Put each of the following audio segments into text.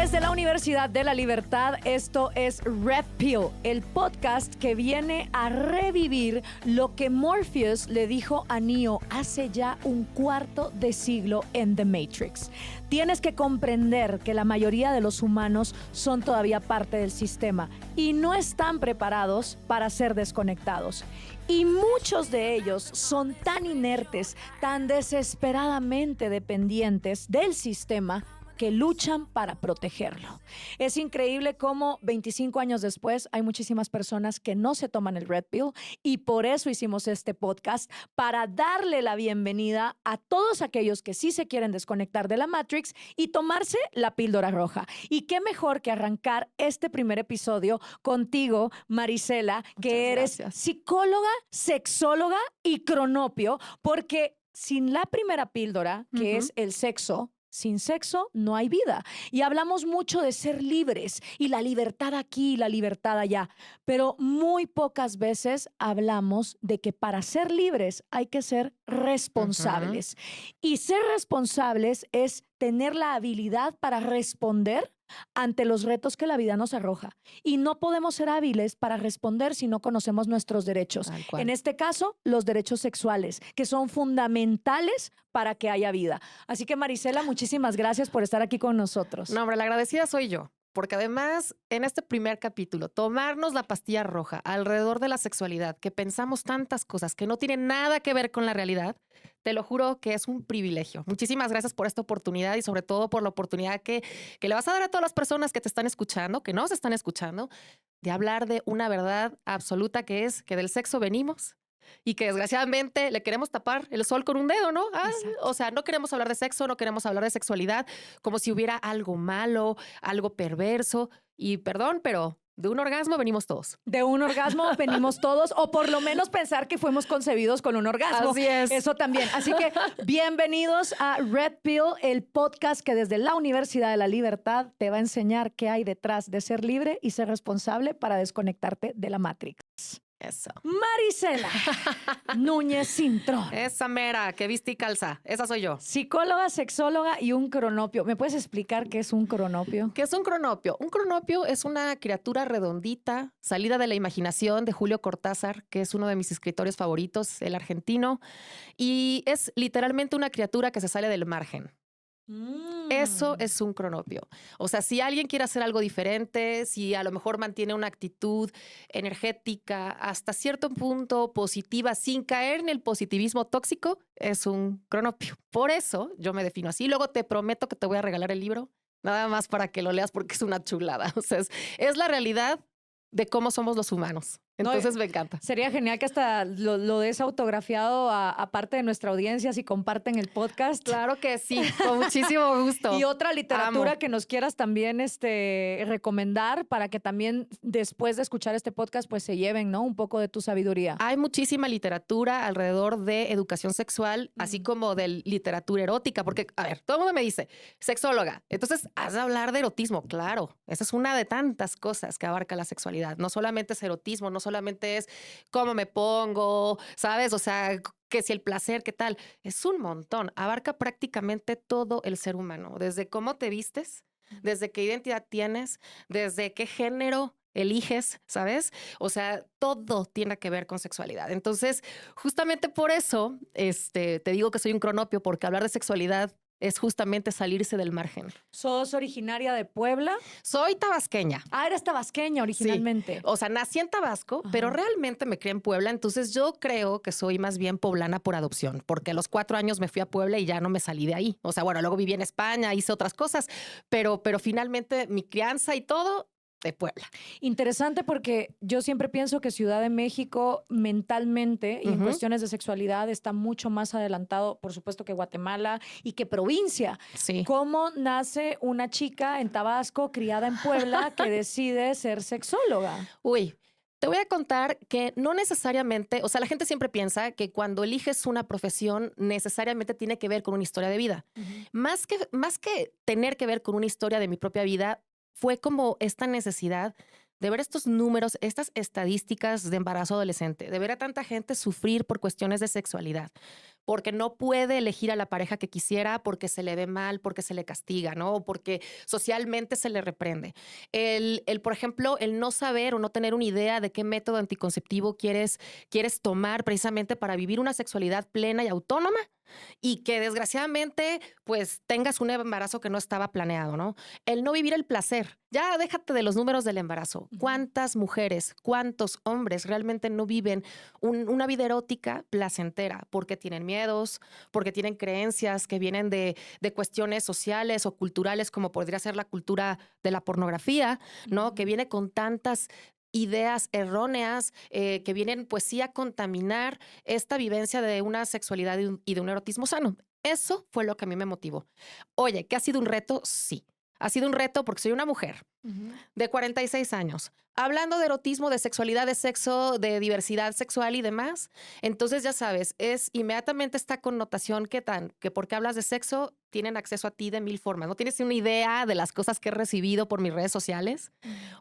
Desde la Universidad de la Libertad, esto es Red Pill, el podcast que viene a revivir lo que Morpheus le dijo a Neo hace ya un cuarto de siglo en The Matrix. Tienes que comprender que la mayoría de los humanos son todavía parte del sistema y no están preparados para ser desconectados. Y muchos de ellos son tan inertes, tan desesperadamente dependientes del sistema que luchan para protegerlo. Es increíble cómo 25 años después hay muchísimas personas que no se toman el Red Pill y por eso hicimos este podcast para darle la bienvenida a todos aquellos que sí se quieren desconectar de la Matrix y tomarse la píldora roja. Y qué mejor que arrancar este primer episodio contigo, Marisela, que eres psicóloga, sexóloga y cronopio, porque sin la primera píldora, que es el sexo, sin sexo no hay vida. Y hablamos mucho de ser libres y la libertad aquí y la libertad allá, pero muy pocas veces hablamos de que para ser libres hay que ser responsables. Y ser responsables es tener la habilidad para responder ante los retos que la vida nos arroja. Y no podemos ser hábiles para responder si no conocemos nuestros derechos. En este caso, los derechos sexuales, que son fundamentales para que haya vida. Así que, Marisela, muchísimas gracias por estar aquí con nosotros. No, hombre, la agradecida soy yo. Porque además, en este primer capítulo, tomarnos la pastilla roja alrededor de la sexualidad, que pensamos tantas cosas que no tienen nada que ver con la realidad, te lo juro que es un privilegio. Muchísimas gracias por esta oportunidad y sobre todo por la oportunidad que le vas a dar a todas las personas que te están escuchando, que nos están escuchando, de hablar de una verdad absoluta que es que del sexo venimos y que desgraciadamente le queremos tapar el sol con un dedo, ¿no? O sea, no queremos hablar de sexo, no queremos hablar de sexualidad como si hubiera algo malo, algo perverso. Y perdón, pero de un orgasmo venimos todos. De un orgasmo venimos todos, o por lo menos pensar que fuimos concebidos con un orgasmo. Así es. Eso también. Así que bienvenidos a Red Pill, el podcast que desde la Universidad de la Libertad te va a enseñar qué hay detrás de ser libre y ser responsable para desconectarte de la Matrix. Eso. Marisela Núñez Cintrón. Esa mera que viste y calza. Esa soy yo. Psicóloga, sexóloga y un cronopio. ¿Me puedes explicar qué es un cronopio? ¿Qué es un cronopio? Un cronopio es una criatura redondita, salida de la imaginación de Julio Cortázar, que es uno de mis escritores favoritos, el argentino, y es literalmente una criatura que se sale del margen. Eso es un cronopio. O sea, si alguien quiere hacer algo diferente, si a lo mejor mantiene una actitud energética hasta cierto punto positiva, sin caer en el positivismo tóxico, es un cronopio. Por eso yo me defino así. Luego te prometo que te voy a regalar el libro, nada más para que lo leas porque es una chulada. O sea, es la realidad de cómo somos los humanos. Entonces me encanta. Sería genial que hasta lo des autografiado a parte de nuestra audiencia si comparten el podcast. Claro que sí, con muchísimo gusto. Y otra literatura que nos quieras también recomendar para que también después de escuchar este podcast pues se lleven, ¿no? Un poco de tu sabiduría. Hay muchísima literatura alrededor de educación sexual, así como de literatura erótica, porque, a ver, todo el mundo me dice, sexóloga, entonces has de hablar de erotismo. Claro, esa es una de tantas cosas que abarca la sexualidad. No solamente es erotismo, no solamente es cómo me pongo, ¿sabes? O sea, que si el placer, ¿qué tal? Es un montón. Abarca prácticamente todo el ser humano, desde cómo te vistes, desde qué identidad tienes, desde qué género eliges, ¿sabes? O sea, todo tiene que ver con sexualidad. Entonces, justamente por eso, te digo que soy un cronopio, porque hablar de sexualidad es justamente salirse del margen. ¿Sos originaria de Puebla? Soy tabasqueña. Ah, eres tabasqueña originalmente. Sí. O sea, nací en Tabasco, pero realmente me crié en Puebla. Entonces yo creo que soy más bien poblana por adopción, porque a los 4 años me fui a Puebla y ya no me salí de ahí. O sea, bueno, luego viví en España, hice otras cosas, pero finalmente mi crianza y todo de Puebla. Interesante, porque yo siempre pienso que Ciudad de México mentalmente y en cuestiones de sexualidad está mucho más adelantado, por supuesto, que Guatemala y que provincia. Sí. ¿Cómo nace una chica en Tabasco, criada en Puebla, que decide ser sexóloga? Uy, te voy a contar que no necesariamente, o sea, la gente siempre piensa que cuando eliges una profesión necesariamente tiene que ver con una historia de vida. Más que tener que ver con una historia de mi propia vida, fue como esta necesidad de ver estos números, estas estadísticas de embarazo adolescente, de ver a tanta gente sufrir por cuestiones de sexualidad, porque no puede elegir a la pareja que quisiera, porque se le ve mal, porque se le castiga, ¿no? O porque socialmente se le reprende. Por ejemplo, el no saber o no tener una idea de qué método anticonceptivo quieres tomar precisamente para vivir una sexualidad plena y autónoma y que desgraciadamente pues tengas un embarazo que no estaba planeado, ¿no? El no vivir el placer. Ya déjate de los números del embarazo. ¿Cuántas mujeres, cuántos hombres realmente no viven una vida erótica placentera porque tienen miedos, porque tienen creencias que vienen de cuestiones sociales o culturales como podría ser la cultura de la pornografía, ¿no? Que viene con tantas ideas erróneas que vienen pues sí a contaminar esta vivencia de una sexualidad y de un erotismo sano. Eso fue lo que a mí me motivó. Oye, ¿que ha sido un reto? Sí. Ha sido un reto porque soy una mujer de 46 años, hablando de erotismo, de sexualidad, de sexo, de diversidad sexual y demás. Entonces, ya sabes, es inmediatamente esta connotación que porque hablas de sexo, tienen acceso a ti de mil formas. No tienes una idea de las cosas que he recibido por mis redes sociales.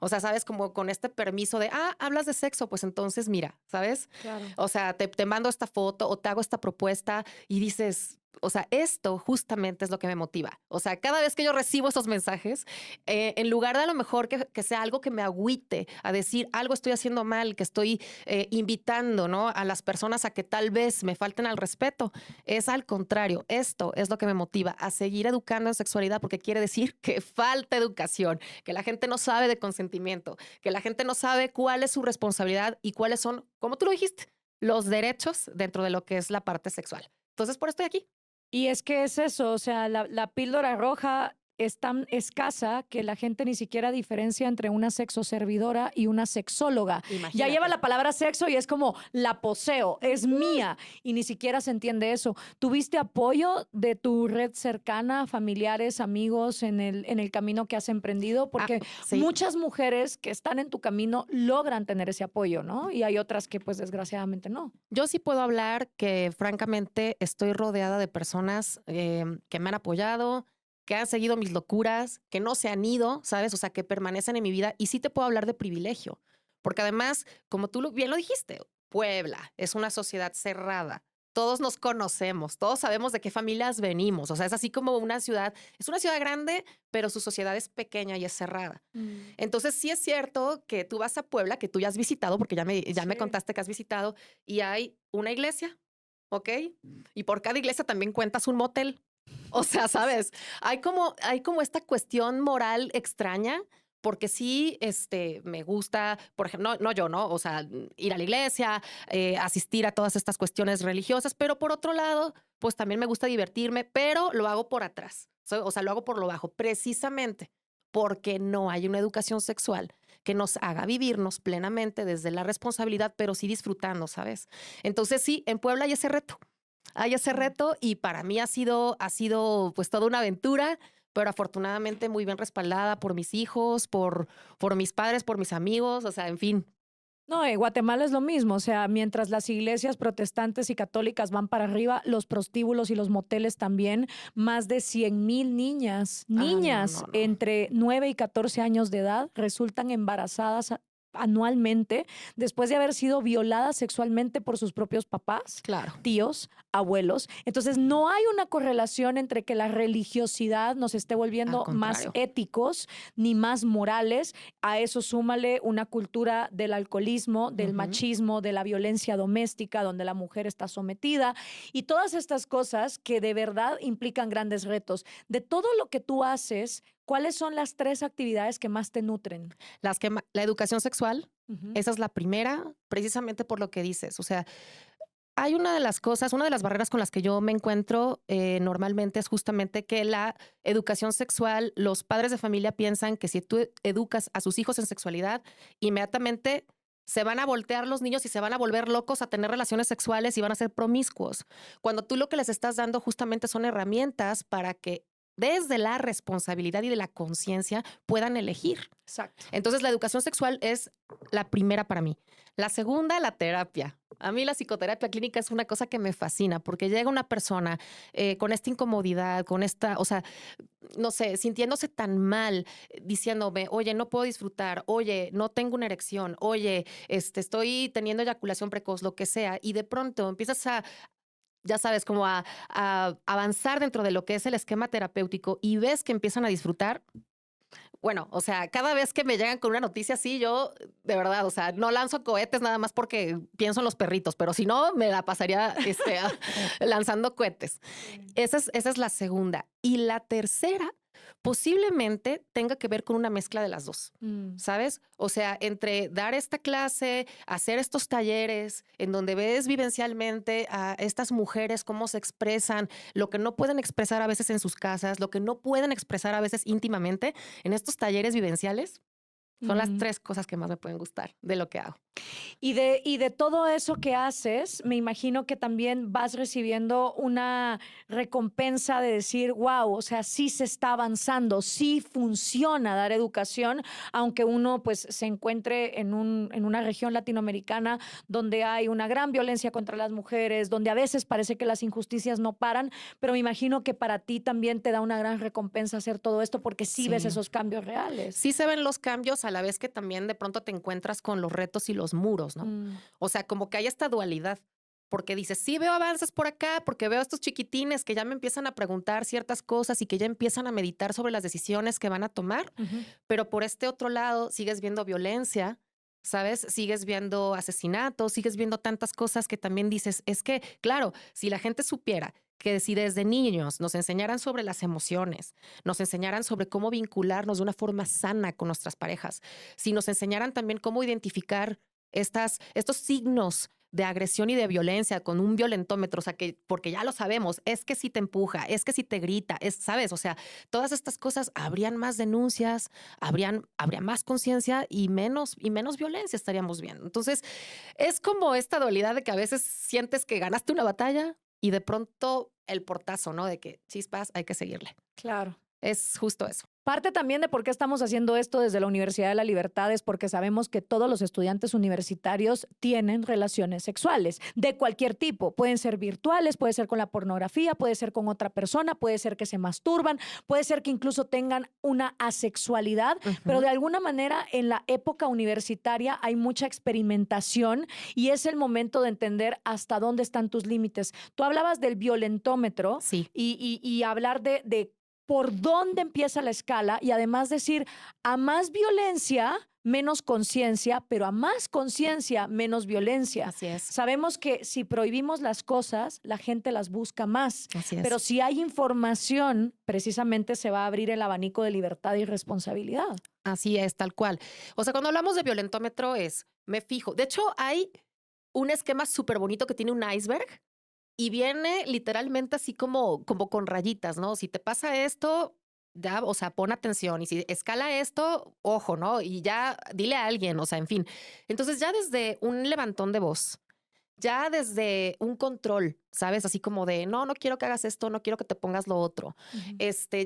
O sea, sabes, como con este permiso de, hablas de sexo, pues entonces mira, ¿sabes? Claro. O sea, te mando esta foto o te hago esta propuesta y dices, o sea, esto justamente es lo que me motiva. O sea, cada vez que yo recibo esos mensajes, en lugar de a lo mejor que sea algo que me agüite, a decir algo estoy haciendo mal, que estoy invitando, ¿no? A las personas a que tal vez me falten al respeto, es al contrario. Esto es lo que me motiva a seguir educando en sexualidad porque quiere decir que falta educación, que la gente no sabe de consentimiento, que la gente no sabe cuál es su responsabilidad y cuáles son, como tú lo dijiste, los derechos dentro de lo que es la parte sexual. Entonces, por eso estoy aquí. Y es que es eso, o sea, la píldora roja es tan escasa que la gente ni siquiera diferencia entre una sexoservidora y una sexóloga. Imagínate. Ya lleva la palabra sexo y es como la poseo, es mía, y ni siquiera se entiende eso. ¿Tuviste apoyo de tu red cercana, familiares, amigos en el camino que has emprendido? Porque sí. muchas mujeres que están en tu camino logran tener ese apoyo, ¿no? Y hay otras que pues desgraciadamente no. Yo sí puedo hablar que francamente estoy rodeada de personas que me han apoyado, que han seguido mis locuras, que no se han ido, ¿sabes? O sea, que permanecen en mi vida. Y sí te puedo hablar de privilegio. Porque además, como tú bien lo dijiste, Puebla es una sociedad cerrada. Todos nos conocemos, todos sabemos de qué familias venimos. O sea, es así como es una ciudad grande, pero su sociedad es pequeña y es cerrada. Entonces, sí es cierto que tú vas a Puebla, que tú ya has visitado, porque ya me contaste que has visitado, y hay una iglesia, ¿ok? Y por cada iglesia también cuentas un motel. O sea, ¿sabes? Hay como esta cuestión moral extraña, porque sí, me gusta, por ejemplo, no yo, ¿no? O sea, ir a la iglesia, asistir a todas estas cuestiones religiosas, pero por otro lado, pues también me gusta divertirme, pero lo hago por atrás. O sea, lo hago por lo bajo, precisamente porque no hay una educación sexual que nos haga vivirnos plenamente desde la responsabilidad, pero sí disfrutando, ¿sabes? Entonces sí, en Puebla hay ese reto. Hay ese reto y para mí ha sido pues toda una aventura, pero afortunadamente muy bien respaldada por mis hijos, por mis padres, por mis amigos, o sea, en fin. No, Guatemala es lo mismo, o sea, mientras las iglesias protestantes y católicas van para arriba, los prostíbulos y los moteles también, más de 100,000 niñas No. entre 9 y 14 años de edad resultan embarazadas anualmente después de haber sido violadas sexualmente por sus propios papás, Claro. tíos, abuelos. Entonces, no hay una correlación entre que la religiosidad nos esté volviendo más éticos ni más morales. A eso súmale una cultura del alcoholismo, del machismo, de la violencia doméstica, donde la mujer está sometida y todas estas cosas que de verdad implican grandes retos. De todo lo que tú haces, ¿cuáles son las 3 actividades que más te nutren? La educación sexual, esa es la primera, precisamente por lo que dices. O sea, hay una de las barreras con las que yo me encuentro normalmente es justamente que la educación sexual, los padres de familia piensan que si tú educas a sus hijos en sexualidad, inmediatamente se van a voltear los niños y se van a volver locos a tener relaciones sexuales y van a ser promiscuos. Cuando tú lo que les estás dando justamente son herramientas para que desde la responsabilidad y de la conciencia puedan elegir. Exacto. Entonces, la educación sexual es la primera para mí. La segunda, la terapia. A mí la psicoterapia clínica es una cosa que me fascina porque llega una persona con esta incomodidad, o sea, no sé, sintiéndose tan mal, diciéndome, oye, no puedo disfrutar, oye, no tengo una erección, oye, estoy teniendo eyaculación precoz, lo que sea, y de pronto empiezas a, ya sabes, como a avanzar dentro de lo que es el esquema terapéutico y ves que empiezan a disfrutar. Bueno, o sea, cada vez que me llegan con una noticia así, yo de verdad, o sea, no lanzo cohetes nada más porque pienso en los perritos, pero si no, me la pasaría lanzando cohetes. Esa es la segunda. Y la tercera posiblemente tenga que ver con una mezcla de las dos, Mm. ¿sabes? O sea, entre dar esta clase, hacer estos talleres en donde ves vivencialmente a estas mujeres cómo se expresan, lo que no pueden expresar a veces en sus casas, lo que no pueden expresar a veces íntimamente, en estos talleres vivenciales, son las Ujú. 3 cosas que más me pueden gustar de lo que hago. Y de todo eso que haces, me imagino que también vas recibiendo una recompensa de decir, wow, o sea, sí se está avanzando, sí funciona dar educación, aunque uno pues se encuentre en una región latinoamericana donde hay una gran violencia contra las mujeres, donde a veces parece que las injusticias no paran, pero me imagino que para ti también te da una gran recompensa hacer todo esto porque sí ves Sí. esos cambios reales. Sí se ven los cambios a la vez que también de pronto te encuentras con los retos y los muros, ¿no? Mm. O sea, como que hay esta dualidad, porque dices, sí veo avances por acá, porque veo a estos chiquitines que ya me empiezan a preguntar ciertas cosas y que ya empiezan a meditar sobre las decisiones que van a tomar, Ujú. pero por este otro lado sigues viendo violencia, ¿sabes? Sigues viendo asesinatos, sigues viendo tantas cosas que también dices, es que, claro, si la gente supiera que si desde niños nos enseñaran sobre las emociones, nos enseñaran sobre cómo vincularnos de una forma sana con nuestras parejas, si nos enseñaran también cómo identificar estos signos de agresión y de violencia con un violentómetro, o sea, que porque ya lo sabemos, es que si te empuja, es que si te grita, ¿sabes? O sea, todas estas cosas, habrían más denuncias, habría más conciencia y menos violencia estaríamos viendo. Entonces, es como esta dualidad de que a veces sientes que ganaste una batalla y de pronto el portazo, ¿no? De que chispas, hay que seguirle. Claro. Es justo eso. Parte también de por qué estamos haciendo esto desde la Universidad de la Libertad es porque sabemos que todos los estudiantes universitarios tienen relaciones sexuales de cualquier tipo. Pueden ser virtuales, puede ser con la pornografía, puede ser con otra persona, puede ser que se masturban, puede ser que incluso tengan una asexualidad, pero de alguna manera en la época universitaria hay mucha experimentación y es el momento de entender hasta dónde están tus límites. Tú hablabas del violentómetro Sí, y hablar de por dónde empieza la escala y además decir, a más violencia, menos conciencia, pero a más conciencia, menos violencia. así es. Sabemos que si prohibimos las cosas, la gente las busca más, Así es. pero si hay información, precisamente se va a abrir el abanico de libertad y responsabilidad. Así es, tal cual. O sea, cuando hablamos de violentómetro me fijo. De hecho, hay un esquema súper bonito que tiene un iceberg y viene literalmente así como con rayitas, ¿no? Si te pasa esto, ya, o sea, pon atención. Y si escala esto, ojo, ¿no? Y ya dile a alguien, o sea, en fin. Entonces, ya desde un levantón de voz, ya desde un control, ¿sabes? Así como de, no quiero que hagas esto, no quiero que te pongas lo otro. Ujú.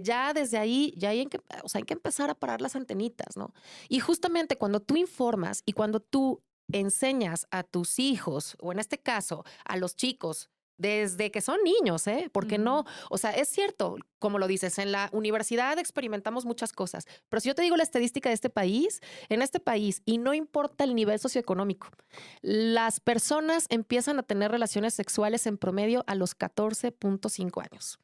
Ya desde ahí, ya hay o sea, hay que empezar a parar las antenitas, ¿no? Y justamente cuando tú informas y cuando tú enseñas a tus hijos, o en este caso, a los chicos, desde que son niños, ¿eh? Porque no, o sea, es cierto, como lo dices, en la universidad experimentamos muchas cosas, pero si yo te digo la estadística de este país, en este país, y no importa el nivel socioeconómico, las personas empiezan a tener relaciones sexuales en promedio a los 14.5 años.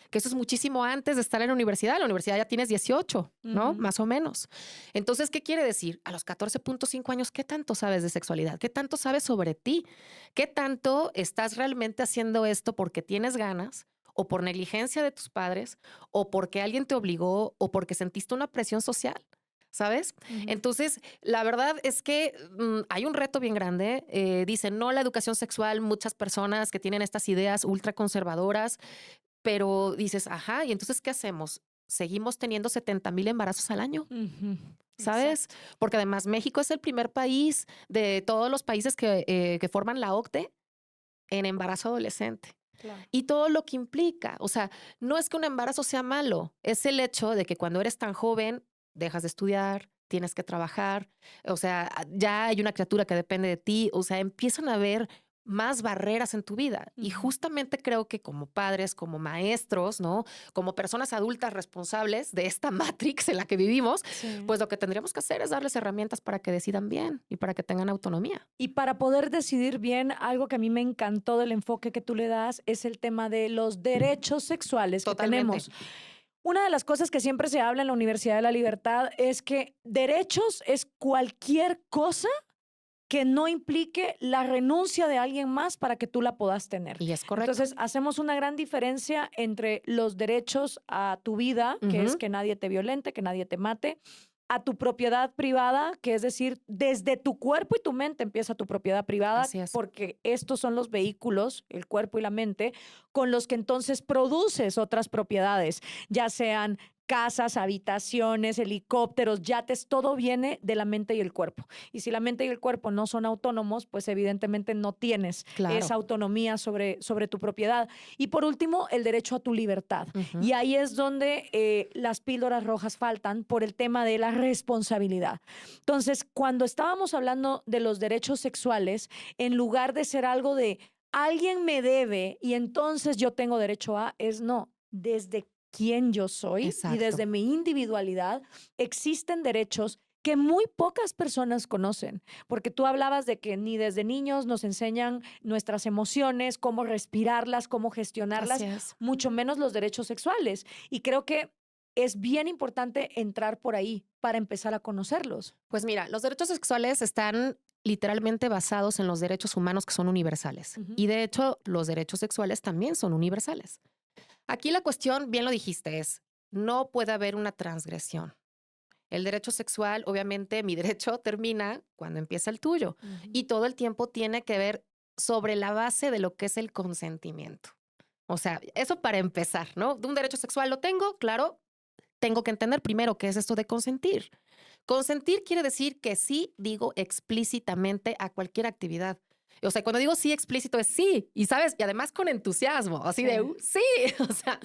Que eso es muchísimo antes de estar en la universidad. En la universidad ya tienes 18, ¿no? Ujú. Más o menos. Entonces, ¿qué quiere decir? A los 14.5 años, ¿qué tanto sabes de sexualidad? ¿Qué tanto sabes sobre ti? ¿Qué tanto estás realmente haciendo esto porque tienes ganas o por negligencia de tus padres o porque alguien te obligó o porque sentiste una presión social? ¿Sabes? Ujú. Entonces, la verdad es que hay un reto bien grande. Dicen, no, la educación sexual, muchas personas que tienen estas ideas ultra conservadoras, pero dices, ajá, ¿y entonces qué hacemos? Seguimos teniendo 70,000 embarazos al año, Ujú. ¿sabes? Exacto. Porque además México es el primer país de todos los países que forman la OCDE en embarazo adolescente. Claro. Y todo lo que implica. O sea, no es que un embarazo sea malo, es el hecho de que cuando eres tan joven, dejas de estudiar, tienes que trabajar, o sea, ya hay una criatura que depende de ti, o sea, empiezan a haber más barreras en tu vida. Y justamente creo que como padres, como maestros, ¿no? Como personas adultas responsables de esta matrix en la que vivimos, Sí. pues lo que tendríamos que hacer es darles herramientas para que decidan bien y para que tengan autonomía. Y para poder decidir bien, algo que a mí me encantó del enfoque que tú le das es el tema de los derechos sexuales que Totalmente. tenemos. Una de las cosas que siempre se habla en la Universidad de la Libertad es que derechos es cualquier cosa que no implique la renuncia de alguien más para que tú la puedas tener. Y es correcto. Entonces, hacemos una gran diferencia entre los derechos a tu vida, que es Ujú. que nadie te violente, que nadie te mate, a tu propiedad privada, que es decir, desde tu cuerpo y tu mente empieza tu propiedad privada, Así es. porque estos son los vehículos, el cuerpo y la mente, con los que entonces produces otras propiedades, ya sean casas, habitaciones, helicópteros, yates, todo viene de la mente y el cuerpo. Y si la mente y el cuerpo no son autónomos, pues evidentemente no tienes Claro. esa autonomía sobre tu propiedad. Y por último, el derecho a tu libertad. Ujú. Y ahí es donde las píldoras rojas faltan por el tema de la responsabilidad. Entonces, cuando estábamos hablando de los derechos sexuales, en lugar de ser algo de alguien me debe y entonces yo tengo derecho a, es no, desde quién yo soy y Exacto. desde mi individualidad existen derechos que muy pocas personas conocen, porque tú hablabas de que ni desde niños nos enseñan nuestras emociones, cómo respirarlas, cómo gestionarlas, Así es. mucho menos los derechos sexuales. Y creo que es bien importante entrar por ahí para empezar a conocerlos. Pues mira, los derechos sexuales están literalmente basados en los derechos humanos que son universales. Ujú. Y de hecho, los derechos sexuales también son universales. Aquí la cuestión, bien lo dijiste, es no puede haber una transgresión. El derecho sexual, obviamente, mi derecho termina cuando empieza el tuyo. Y todo el tiempo tiene que ver sobre la base de lo que es el consentimiento. O sea, eso para empezar, ¿no? De un derecho sexual lo tengo, claro, tengo que entender primero qué es esto de consentir. Consentir quiere decir que sí digo explícitamente a cualquier actividad. O sea, cuando digo sí explícito es sí, y sabes, y además con entusiasmo, así de sí, o sea,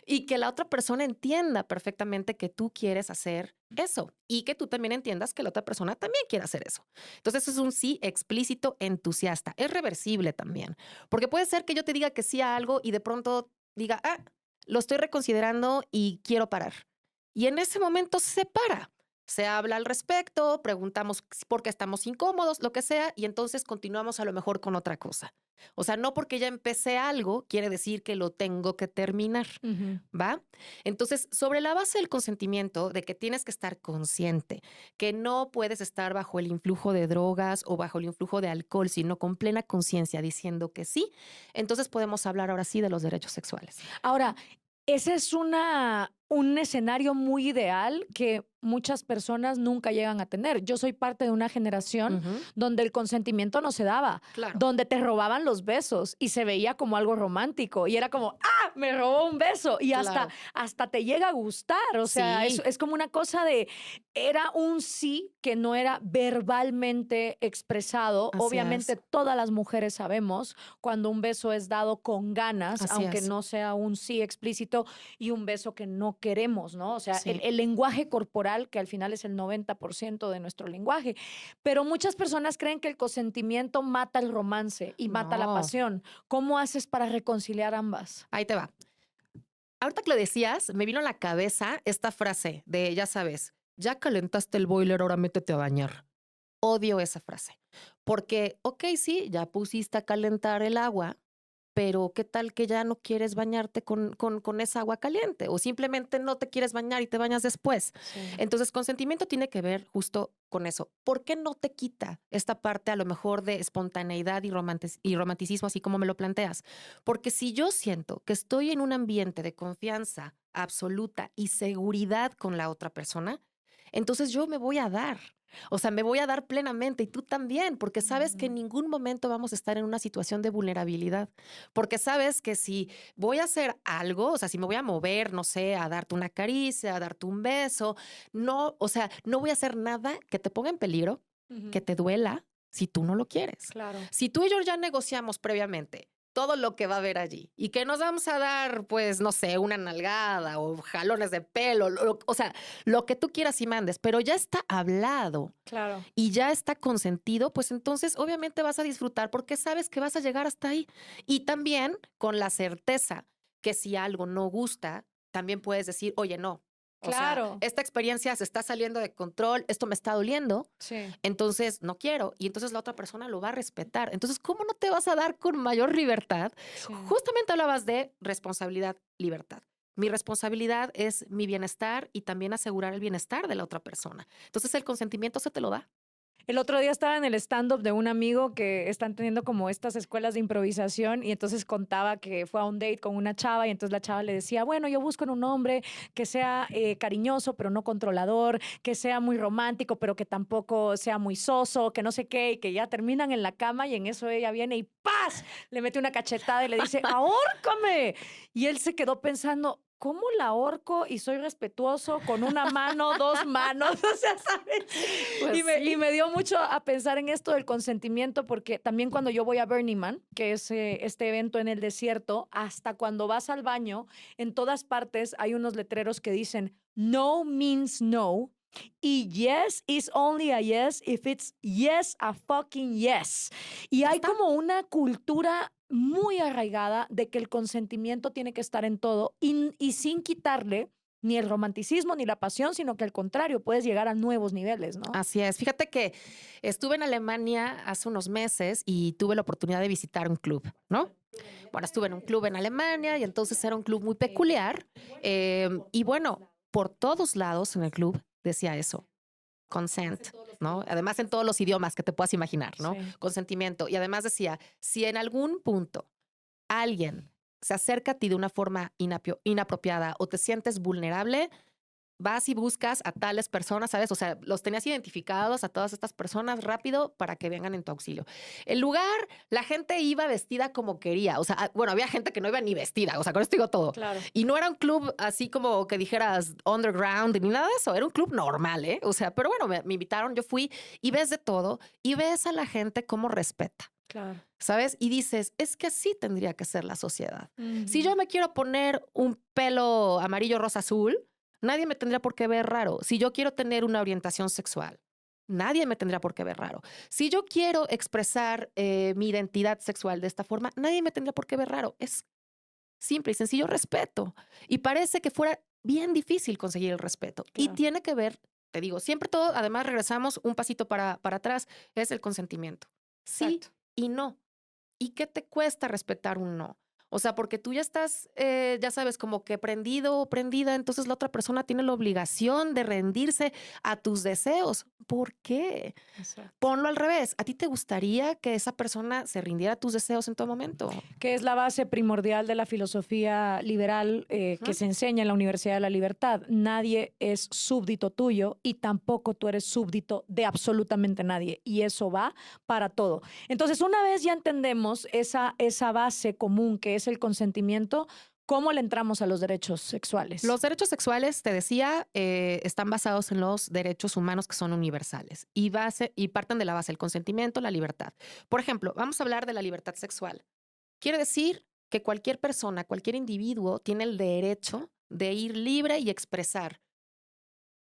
y que la otra persona entienda perfectamente que tú quieres hacer eso y que tú también entiendas que la otra persona también quiere hacer eso. Entonces es un sí explícito, entusiasta. Es reversible también, porque puede ser que yo te diga que sí a algo y de pronto diga, lo estoy reconsiderando y quiero parar. Y en ese momento se para. Se habla al respecto, preguntamos por qué estamos incómodos, lo que sea, y entonces continuamos a lo mejor con otra cosa. O sea, no porque ya empecé algo, quiere decir que lo tengo que terminar, Ujú. ¿va? Entonces, sobre la base del consentimiento, de que tienes que estar consciente, que no puedes estar bajo el influjo de drogas o bajo el influjo de alcohol, sino con plena conciencia diciendo que sí, entonces podemos hablar ahora sí de los derechos sexuales. Ahora, ese es un escenario muy ideal que muchas personas nunca llegan a tener. Yo soy parte de una generación Ujú. donde el consentimiento no se daba, Claro. donde te robaban los besos y se veía como algo romántico y era como, me robó un beso y Claro. hasta te llega a gustar. O sea, Sí. es como una cosa de, era un sí que no era verbalmente expresado. Así Obviamente es. todas las mujeres sabemos cuando un beso es dado con ganas, Así aunque es. no sea un sí explícito y un beso que no queremos, ¿no? O sea, Sí. el lenguaje corporal, que al final es el 90% de nuestro lenguaje. Pero muchas personas creen que el consentimiento mata el romance y mata la No. pasión. ¿Cómo haces para reconciliar ambas? Ahí te va. Ahorita que lo decías, me vino a la cabeza esta frase de, ya sabes, ya calentaste el boiler, ahora métete a bañar. Odio esa frase. Porque, ok, sí, ya pusiste a calentar el agua, pero ¿qué tal que ya no quieres bañarte con esa agua caliente? O simplemente no te quieres bañar y te bañas después. Sí. Entonces, consentimiento tiene que ver justo con eso. ¿Por qué no te quita esta parte a lo mejor de espontaneidad y romanticismo, así como me lo planteas? Porque si yo siento que estoy en un ambiente de confianza absoluta y seguridad con la otra persona, entonces yo me voy a dar. O sea, me voy a dar plenamente y tú también, porque sabes que en ningún momento vamos a estar en una situación de vulnerabilidad, porque sabes que si voy a hacer algo, o sea, si me voy a mover, no sé, a darte una caricia, a darte un beso, no, o sea, no voy a hacer nada que te ponga en peligro, Ujú. que te duela si tú no lo quieres. Claro. Si tú y yo ya negociamos previamente, todo lo que va a haber allí y que nos vamos a dar, pues, no sé, una nalgada o jalones de pelo, o sea, lo que tú quieras y mandes, pero ya está hablado Claro. y ya está consentido, pues entonces obviamente vas a disfrutar porque sabes que vas a llegar hasta ahí. Y también con la certeza que si algo no gusta, también puedes decir, oye, no. O sea, Claro. esta experiencia se está saliendo de control, esto me está doliendo, Sí. entonces no quiero. Y entonces la otra persona lo va a respetar. Entonces, ¿cómo no te vas a dar con mayor libertad? Sí. Justamente hablabas de responsabilidad, libertad. Mi responsabilidad es mi bienestar y también asegurar el bienestar de la otra persona. Entonces, el consentimiento se te lo da. El otro día estaba en el stand-up de un amigo que están teniendo como estas escuelas de improvisación y entonces contaba que fue a un date con una chava y entonces la chava le decía, bueno, yo busco en un hombre que sea cariñoso pero no controlador, que sea muy romántico pero que tampoco sea muy soso, que no sé qué, y que ya terminan en la cama y en eso ella viene y ¡paz! Le mete una cachetada y le dice, ¡ahórcame! Y él se quedó pensando, ¿cómo la ahorco y soy respetuoso con una mano, dos manos? O sea, ¿sabes? Pues Y me dio mucho a pensar en esto del consentimiento, porque también cuando yo voy a Burning Man, que es este evento en el desierto, hasta cuando vas al baño, en todas partes hay unos letreros que dicen no means no. Y yes is only a yes if it's yes a fucking yes. Y ya hay está. como una cultura muy arraigada de que el consentimiento tiene que estar en todo y sin quitarle ni el romanticismo ni la pasión, sino que al contrario, puedes llegar a nuevos niveles, ¿no? Así es. Fíjate que estuve en Alemania hace unos meses y tuve la oportunidad de visitar un club, ¿no? Bueno, estuve en un club en Alemania y entonces era un club muy peculiar. Y bueno, por todos lados en el club decía eso, consent, ¿no? Además en todos los idiomas que te puedas imaginar, ¿no? Sí. Consentimiento. Y además decía, si en algún punto alguien se acerca a ti de una forma inapropiada o te sientes vulnerable, vas y buscas a tales personas, ¿sabes? O sea, los tenías identificados a todas estas personas rápido para que vengan en tu auxilio. El lugar, la gente iba vestida como quería. O sea, bueno, había gente que no iba ni vestida. O sea, con esto digo todo. Claro. Y no era un club así como que dijeras underground ni nada de eso. Era un club normal, ¿eh? O sea, pero bueno, me invitaron, yo fui y ves de todo y ves a la gente cómo respeta. Claro. ¿Sabes? Y dices, es que así tendría que ser la sociedad. Si Ujú. yo me quiero poner un pelo amarillo, rosa, azul, nadie me tendría por qué ver raro. Si yo quiero tener una orientación sexual, nadie me tendría por qué ver raro. Si yo quiero expresar mi identidad sexual de esta forma, nadie me tendría por qué ver raro. Es simple y sencillo respeto. Y parece que fuera bien difícil conseguir el respeto. Y Claro. tiene que ver, te digo, siempre todo, además regresamos un pasito para atrás, es el consentimiento. Sí Exacto. y no. ¿Y qué te cuesta respetar un no? O sea, porque tú ya estás, ya sabes, como que prendido o prendida, entonces la otra persona tiene la obligación de rendirse a tus deseos. ¿Por qué? Exacto. Ponlo al revés. ¿A ti te gustaría que esa persona se rindiera a tus deseos en todo momento? Que es la base primordial de la filosofía liberal que Ujú. se enseña en la Universidad de la Libertad. Nadie es súbdito tuyo y tampoco tú eres súbdito de absolutamente nadie. Y eso va para todo. Entonces, una vez ya entendemos esa base común que es el consentimiento, ¿cómo le entramos a los derechos sexuales? Los derechos sexuales, te decía, están basados en los derechos humanos que son universales y parten de la base del consentimiento, la libertad. Por ejemplo, vamos a hablar de la libertad sexual. Quiere decir que cualquier persona, cualquier individuo tiene el derecho de ir libre y expresar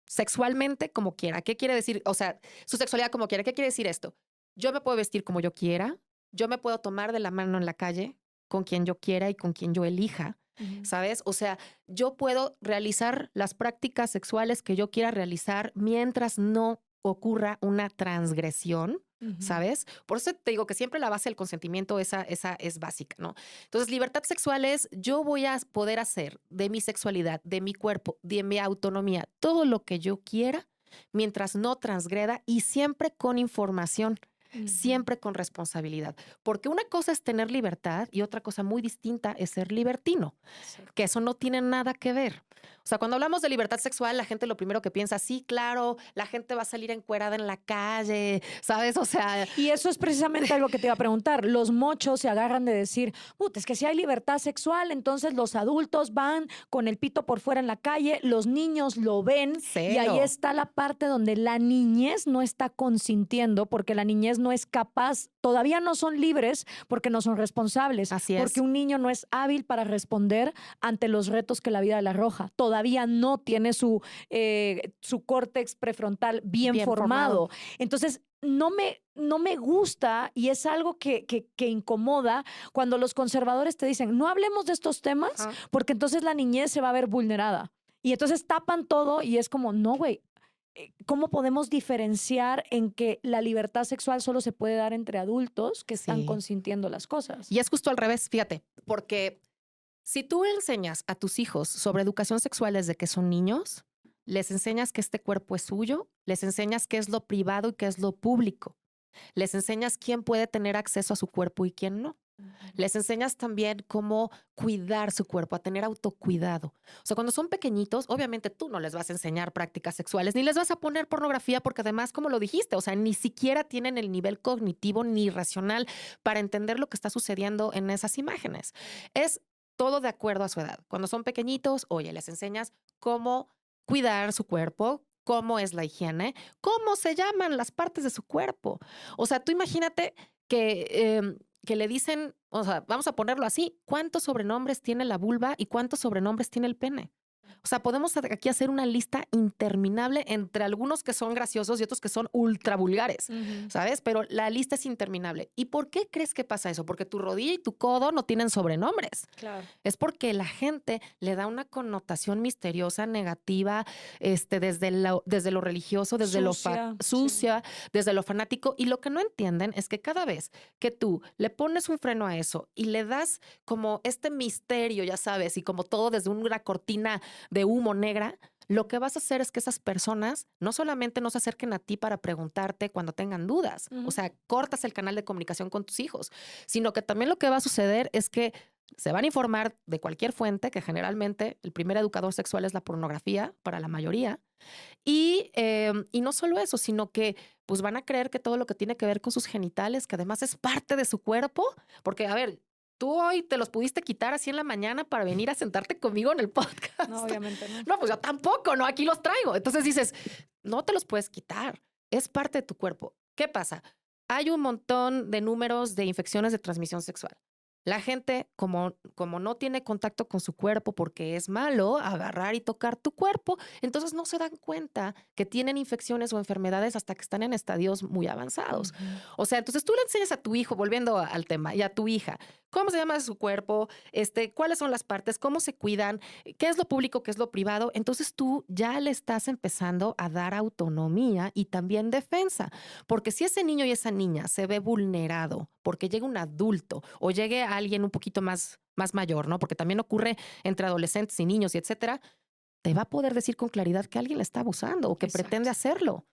sexualmente como quiera. ¿Qué quiere decir? O sea, su sexualidad como quiera. ¿Qué quiere decir esto? Yo me puedo vestir como yo quiera, yo me puedo tomar de la mano en la calle con quien yo quiera y con quien yo elija. Ujú. ¿Sabes? O sea, yo puedo realizar las prácticas sexuales que yo quiera realizar mientras no ocurra una transgresión, Ujú. ¿sabes? Por eso te digo que siempre la base del consentimiento esa es básica, ¿no? Entonces, libertad sexual es yo voy a poder hacer de mi sexualidad, de mi cuerpo, de mi autonomía, todo lo que yo quiera mientras no transgreda y siempre con información. Ujú. Siempre con responsabilidad, porque una cosa es tener libertad y otra cosa muy distinta es ser libertino, Exacto. que eso no tiene nada que ver. O sea, cuando hablamos de libertad sexual, la gente lo primero que piensa, sí, claro, la gente va a salir encuerada en la calle, ¿sabes? O sea, Y eso es precisamente algo que te iba a preguntar. Los mochos se agarran de decir, puta, es que si hay libertad sexual, entonces los adultos van con el pito por fuera en la calle, los niños lo ven y ahí cero. está la parte donde la niñez no está consintiendo porque la niñez no es capaz, todavía no son libres porque no son responsables. Así es. Porque un niño no es hábil para responder ante los retos que la vida le arroja. Todavía no tiene su córtex prefrontal bien formado. Entonces, no me gusta y es algo que incomoda cuando los conservadores te dicen, no hablemos de estos temas porque entonces la niñez se va a ver vulnerada. Y entonces tapan todo y es como, no, güey, ¿cómo podemos diferenciar en que la libertad sexual solo se puede dar entre adultos que están consintiendo las cosas? Y es justo al revés, fíjate, porque si tú enseñas a tus hijos sobre educación sexual desde que son niños, les enseñas que este cuerpo es suyo, les enseñas qué es lo privado y qué es lo público, les enseñas quién puede tener acceso a su cuerpo y quién no. Les enseñas también cómo cuidar su cuerpo, a tener autocuidado. O sea, cuando son pequeñitos, obviamente tú no les vas a enseñar prácticas sexuales, ni les vas a poner pornografía, porque además, como lo dijiste, o sea, ni siquiera tienen el nivel cognitivo ni racional para entender lo que está sucediendo en esas imágenes. Es todo de acuerdo a su edad. Cuando son pequeñitos, oye, les enseñas cómo cuidar su cuerpo, cómo es la higiene, cómo se llaman las partes de su cuerpo. O sea, tú imagínate que le dicen, o sea, vamos a ponerlo así, ¿cuántos sobrenombres tiene la vulva y cuántos sobrenombres tiene el pene? O sea, podemos aquí hacer una lista interminable entre algunos que son graciosos y otros que son ultra vulgares, ¿sabes? Pero la lista es interminable. ¿Y por qué crees que pasa eso? Porque tu rodilla y tu codo no tienen sobrenombres. Claro. Es porque la gente le da una connotación misteriosa, negativa, desde lo religioso, desde sucia, desde lo fanático. Y lo que no entienden es que cada vez que tú le pones un freno a eso y le das como este misterio, ya sabes, y como todo desde una cortina de humo negra, lo que vas a hacer es que esas personas no solamente no se acerquen a ti para preguntarte cuando tengan dudas, o sea, cortas el canal de comunicación con tus hijos, sino que también lo que va a suceder es que se van a informar de cualquier fuente, que generalmente el primer educador sexual es la pornografía para la mayoría, y no solo eso, sino que pues van a creer que todo lo que tiene que ver con sus genitales, que además es parte de su cuerpo, porque a ver, tú hoy te los pudiste quitar así en la mañana para venir a sentarte conmigo en el podcast. No, obviamente no. No, pues yo tampoco, ¿no? Aquí los traigo. Entonces dices, no te los puedes quitar. Es parte de tu cuerpo. ¿Qué pasa? Hay un montón de números de infecciones de transmisión sexual. La gente, como no tiene contacto con su cuerpo porque es malo agarrar y tocar tu cuerpo, entonces no se dan cuenta que tienen infecciones o enfermedades hasta que están en estadios muy avanzados. O sea, entonces tú le enseñas a tu hijo, volviendo al tema, y a tu hija, cómo se llama su cuerpo, cuáles son las partes, cómo se cuidan, qué es lo público, qué es lo privado. Entonces tú ya le estás empezando a dar autonomía y también defensa. Porque si ese niño y esa niña se ve vulnerado porque llega un adulto o llegue a alguien un poquito más mayor, ¿no? Porque también ocurre entre adolescentes y niños y etcétera, te va a poder decir con claridad que alguien le está abusando o que pretende hacerlo.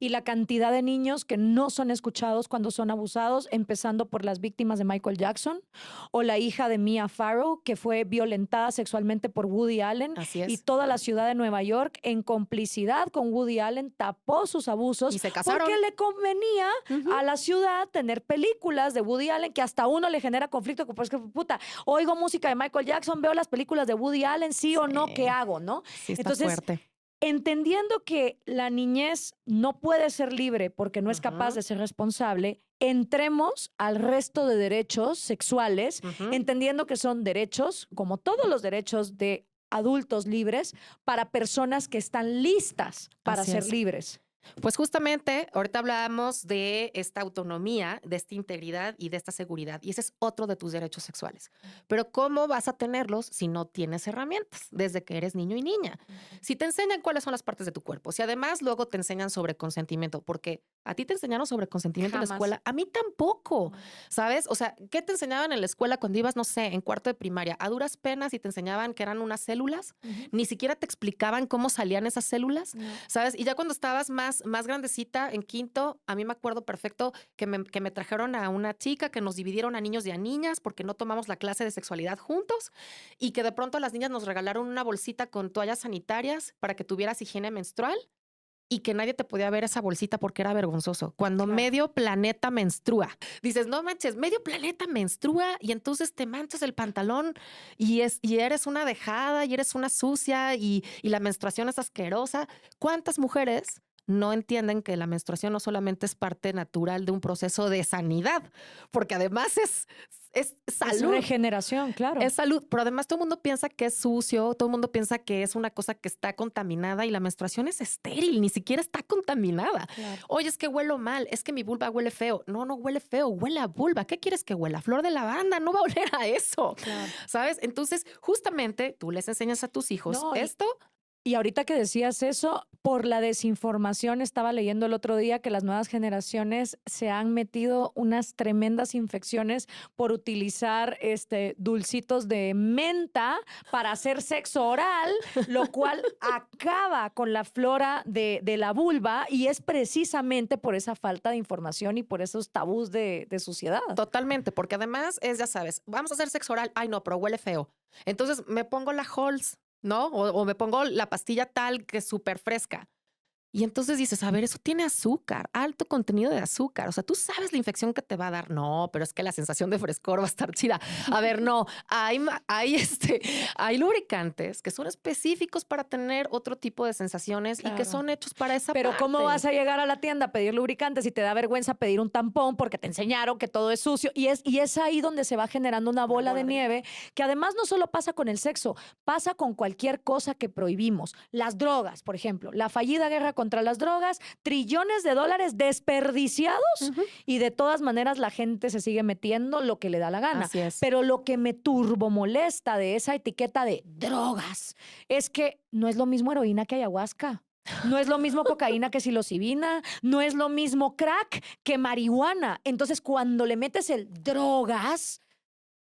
Y la cantidad de niños que no son escuchados cuando son abusados, empezando por las víctimas de Michael Jackson o la hija de Mia Farrow, que fue violentada sexualmente por Woody Allen. Así es. Y toda la ciudad de Nueva York, en complicidad con Woody Allen, tapó sus abusos. Y se casaron. Porque le convenía a la ciudad tener películas de Woody Allen que hasta uno le genera conflicto. Pues que puta, oigo música de Michael Jackson, veo las películas de Woody Allen, sí o no, ¿qué hago, no? Sí, está fuerte. Entendiendo que la niñez no puede ser libre porque no es capaz de ser responsable, entremos al resto de derechos sexuales, entendiendo que son derechos, como todos los derechos de adultos libres, para personas que están listas para ser libres. Pues justamente ahorita hablábamos de esta autonomía, de esta integridad y de esta seguridad. Y ese es otro de tus derechos sexuales. Pero ¿cómo vas a tenerlos si no tienes herramientas desde que eres niño y niña? Si te enseñan cuáles son las partes de tu cuerpo, si además luego te enseñan sobre consentimiento, porque a ti te enseñaron sobre consentimiento en la escuela, a mí tampoco, ¿sabes? O sea, ¿qué te enseñaban en la escuela cuando ibas, no sé, en cuarto de primaria? A duras penas y te enseñaban que eran unas células, ni siquiera te explicaban cómo salían esas células, ¿sabes? Y ya cuando estabas más grandecita, en quinto, a mí me acuerdo perfecto que me trajeron a una chica, que nos dividieron a niños y a niñas porque no tomamos la clase de sexualidad juntos y que de pronto a las niñas nos regalaron una bolsita con toallas sanitarias para que tuvieras higiene menstrual y que nadie te podía ver esa bolsita porque era vergonzoso. Cuando medio planeta menstrua. Dices, no manches, medio planeta menstrua y entonces te manchas el pantalón y eres una dejada y eres una sucia y la menstruación es asquerosa. ¿Cuántas mujeres no entienden que la menstruación no solamente es parte natural de un proceso de sanidad, porque además es salud. Es regeneración, claro. Es salud, pero además todo el mundo piensa que es sucio, todo el mundo piensa que es una cosa que está contaminada y la menstruación es estéril, ni siquiera está contaminada. Claro. Oye, es que huelo mal, es que mi vulva huele feo. No, no huele feo, huele a vulva. ¿Qué quieres que huela? Flor de lavanda, no va a oler a eso. Claro. ¿Sabes? Entonces, justamente tú les enseñas a tus hijos No, esto. Y ahorita que decías eso, por la desinformación, estaba leyendo el otro día que las nuevas generaciones se han metido unas tremendas infecciones por utilizar dulcitos de menta para hacer sexo oral, lo cual acaba con la flora de la vulva y es precisamente por esa falta de información y por esos tabús de suciedad. Totalmente, porque además es, ya sabes, vamos a hacer sexo oral. Ay, no, pero huele feo. Entonces me pongo la Halls, ¿no? O me pongo la pastilla tal que es súper fresca. Y entonces dices, a ver, eso tiene azúcar, alto contenido de azúcar. O sea, tú sabes la infección que te va a dar. No, pero es que la sensación de frescor va a estar chida. A ver, no, hay lubricantes que son específicos para tener otro tipo de sensaciones y que Claro. son hechos para esa Pero parte. ¿cómo vas a llegar a la tienda a pedir lubricantes si te da vergüenza pedir un tampón porque te enseñaron que todo es sucio? Y es ahí donde se va generando una bola de nieve que además no solo pasa con el sexo, pasa con cualquier cosa que prohibimos. Las drogas, por ejemplo, la fallida guerra contra las drogas, trillones de dólares desperdiciados y de todas maneras la gente se sigue metiendo lo que le da la gana. Así es. Pero lo que me turbo molesta de esa etiqueta de drogas es que no es lo mismo heroína que ayahuasca. No es lo mismo cocaína que psilocibina, no es lo mismo crack que marihuana. Entonces, cuando le metes el drogas,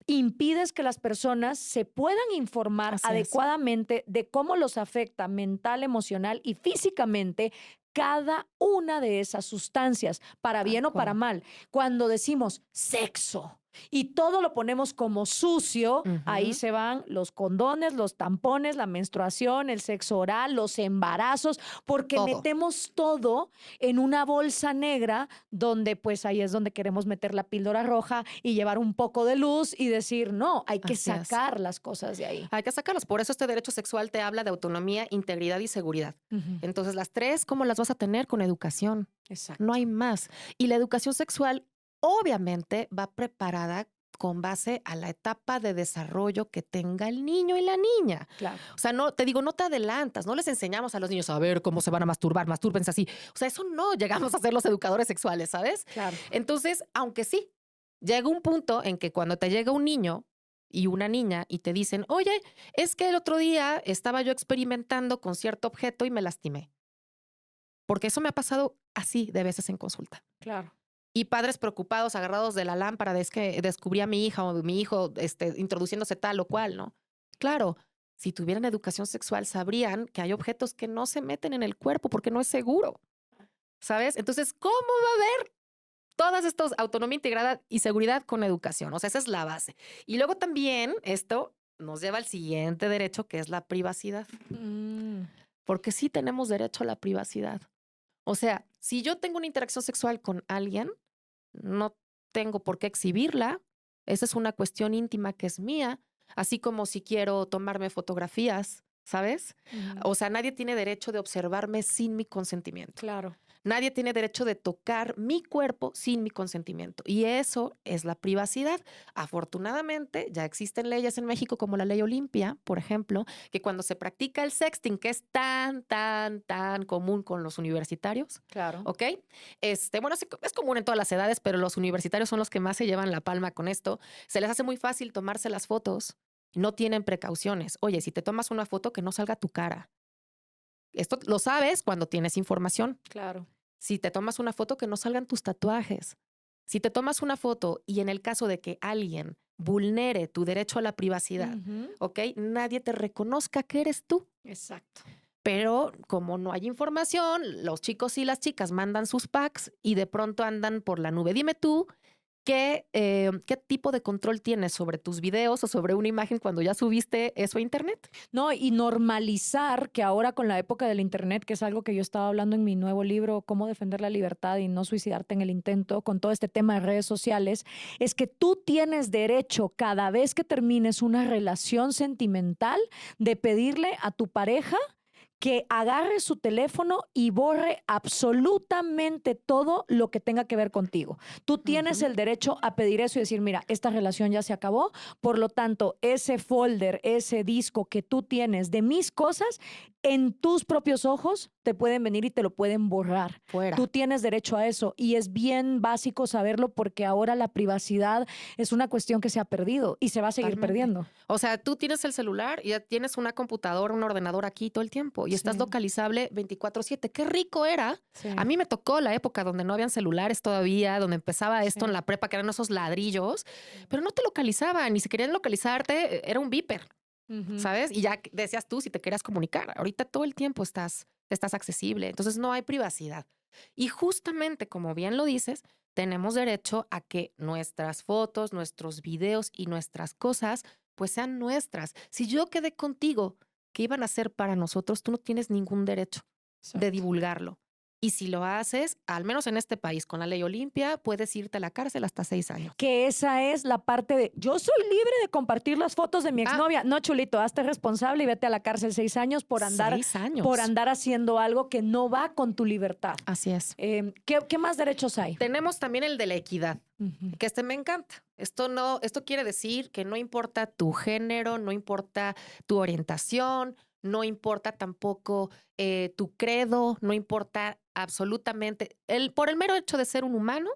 impides que las personas se puedan informar Así es. adecuadamente de cómo los afecta mental, emocional y físicamente cada una de esas sustancias, para bien o para mal. Cuando decimos sexo y todo lo ponemos como sucio, ahí se van los condones, los tampones, la menstruación, el sexo oral, los embarazos, porque Todo. metemos todo en una bolsa negra donde pues ahí es donde queremos meter la píldora roja y llevar un poco de luz y decir, no, hay que Así es. sacar las cosas de ahí. Hay que sacarlos. Por eso este derecho sexual te habla de autonomía, integridad y seguridad. Entonces, las tres, ¿cómo las vas a tener? Con educación. Exacto. No hay más. Y la educación sexual, obviamente, va preparada con base a la etapa de desarrollo que tenga el niño y la niña. Claro. O sea, no te digo, no te adelantas, no les enseñamos a los niños a ver cómo se van a masturbar, mastúrbense así. O sea, eso no llegamos a ser los educadores sexuales, ¿sabes? Claro. Entonces, aunque sí, llega un punto en que cuando te llega un niño y una niña y te dicen, oye, es que el otro día estaba yo experimentando con cierto objeto y me lastimé. Porque eso me ha pasado así de veces en consulta. Claro. Y padres preocupados, agarrados de la lámpara de es que descubrí a mi hija o mi hijo introduciéndose tal o cual, ¿no? Claro, si tuvieran educación sexual sabrían que hay objetos que no se meten en el cuerpo porque no es seguro, ¿sabes? Entonces, ¿cómo va a haber todas estas autonomía integrada y seguridad con educación? O sea, esa es la base. Y luego también esto nos lleva al siguiente derecho, que es la privacidad. Porque sí tenemos derecho a la privacidad. O sea, si yo tengo una interacción sexual con alguien, no tengo por qué exhibirla. Esa es una cuestión íntima que es mía. Así como si quiero tomarme fotografías, ¿sabes? O sea, nadie tiene derecho de observarme sin mi consentimiento. Claro. Nadie tiene derecho de tocar mi cuerpo sin mi consentimiento. Y eso es la privacidad. Afortunadamente, ya existen leyes en México como la Ley Olimpia, por ejemplo, que cuando se practica el sexting, que es tan común con los universitarios, Claro. ¿ok? Bueno, es común en todas las edades, pero los universitarios son los que más se llevan la palma con esto. Se les hace muy fácil tomarse las fotos. No tienen precauciones. Oye, si te tomas una foto, que no salga tu cara. Esto lo sabes cuando tienes información. Claro. Si te tomas una foto, que no salgan tus tatuajes. Si te tomas una foto y en el caso de que alguien vulnere tu derecho a la privacidad, ¿ok? Nadie te reconozca que eres tú. Exacto. Pero como no hay información, los chicos y las chicas mandan sus packs y de pronto andan por la nube. Dime tú, ¿qué tipo de control tienes sobre tus videos o sobre una imagen cuando ya subiste eso a internet? No, y normalizar que ahora con la época del internet, que es algo que yo estaba hablando en mi nuevo libro, Cómo defender la libertad y no suicidarte en el intento, con todo este tema de redes sociales, es que tú tienes derecho cada vez que termines una relación sentimental de pedirle a tu pareja que agarre su teléfono y borre absolutamente todo lo que tenga que ver contigo. Tú tienes el derecho a pedir eso y decir, mira, esta relación ya se acabó, por lo tanto, ese folder, ese disco que tú tienes de mis cosas, en tus propios ojos te pueden venir y te lo pueden borrar. Fuera. Tú tienes derecho a eso y es bien básico saberlo porque ahora la privacidad es una cuestión que se ha perdido y se va a seguir Totalmente. perdiendo. O sea, tú tienes el celular y ya tienes una computadora, un ordenador aquí todo el tiempo y estás Sí. localizable 24/7. Qué rico era. Sí. A mí me tocó la época donde no habían celulares todavía, donde empezaba esto Sí. en la prepa, que eran esos ladrillos, pero no te localizaban. Ni si querían localizarte, era un beeper, Ujú. ¿sabes? Y ya decías tú si te querías comunicar. Ahorita todo el tiempo estás accesible. Entonces no hay privacidad. Y justamente, como bien lo dices, tenemos derecho a que nuestras fotos, nuestros videos y nuestras cosas pues sean nuestras. Si yo quedé contigo que iban a ser para nosotros, tú no tienes ningún derecho de Exacto. divulgarlo. Y si lo haces, al menos en este país, con la ley Olimpia, puedes irte a la cárcel hasta 6 años. Que esa es la parte de yo soy libre de compartir las fotos de mi exnovia. No, chulito, hazte responsable y vete a la cárcel 6 años por andar 6 años. por andar haciendo algo que no va con tu libertad. Así es. ¿Qué más derechos hay? Tenemos también el de la equidad, Ujú. que me encanta. Esto quiere decir que no importa tu género, no importa tu orientación, no importa tampoco tu credo, no importa absolutamente. Por el mero hecho de ser un humano,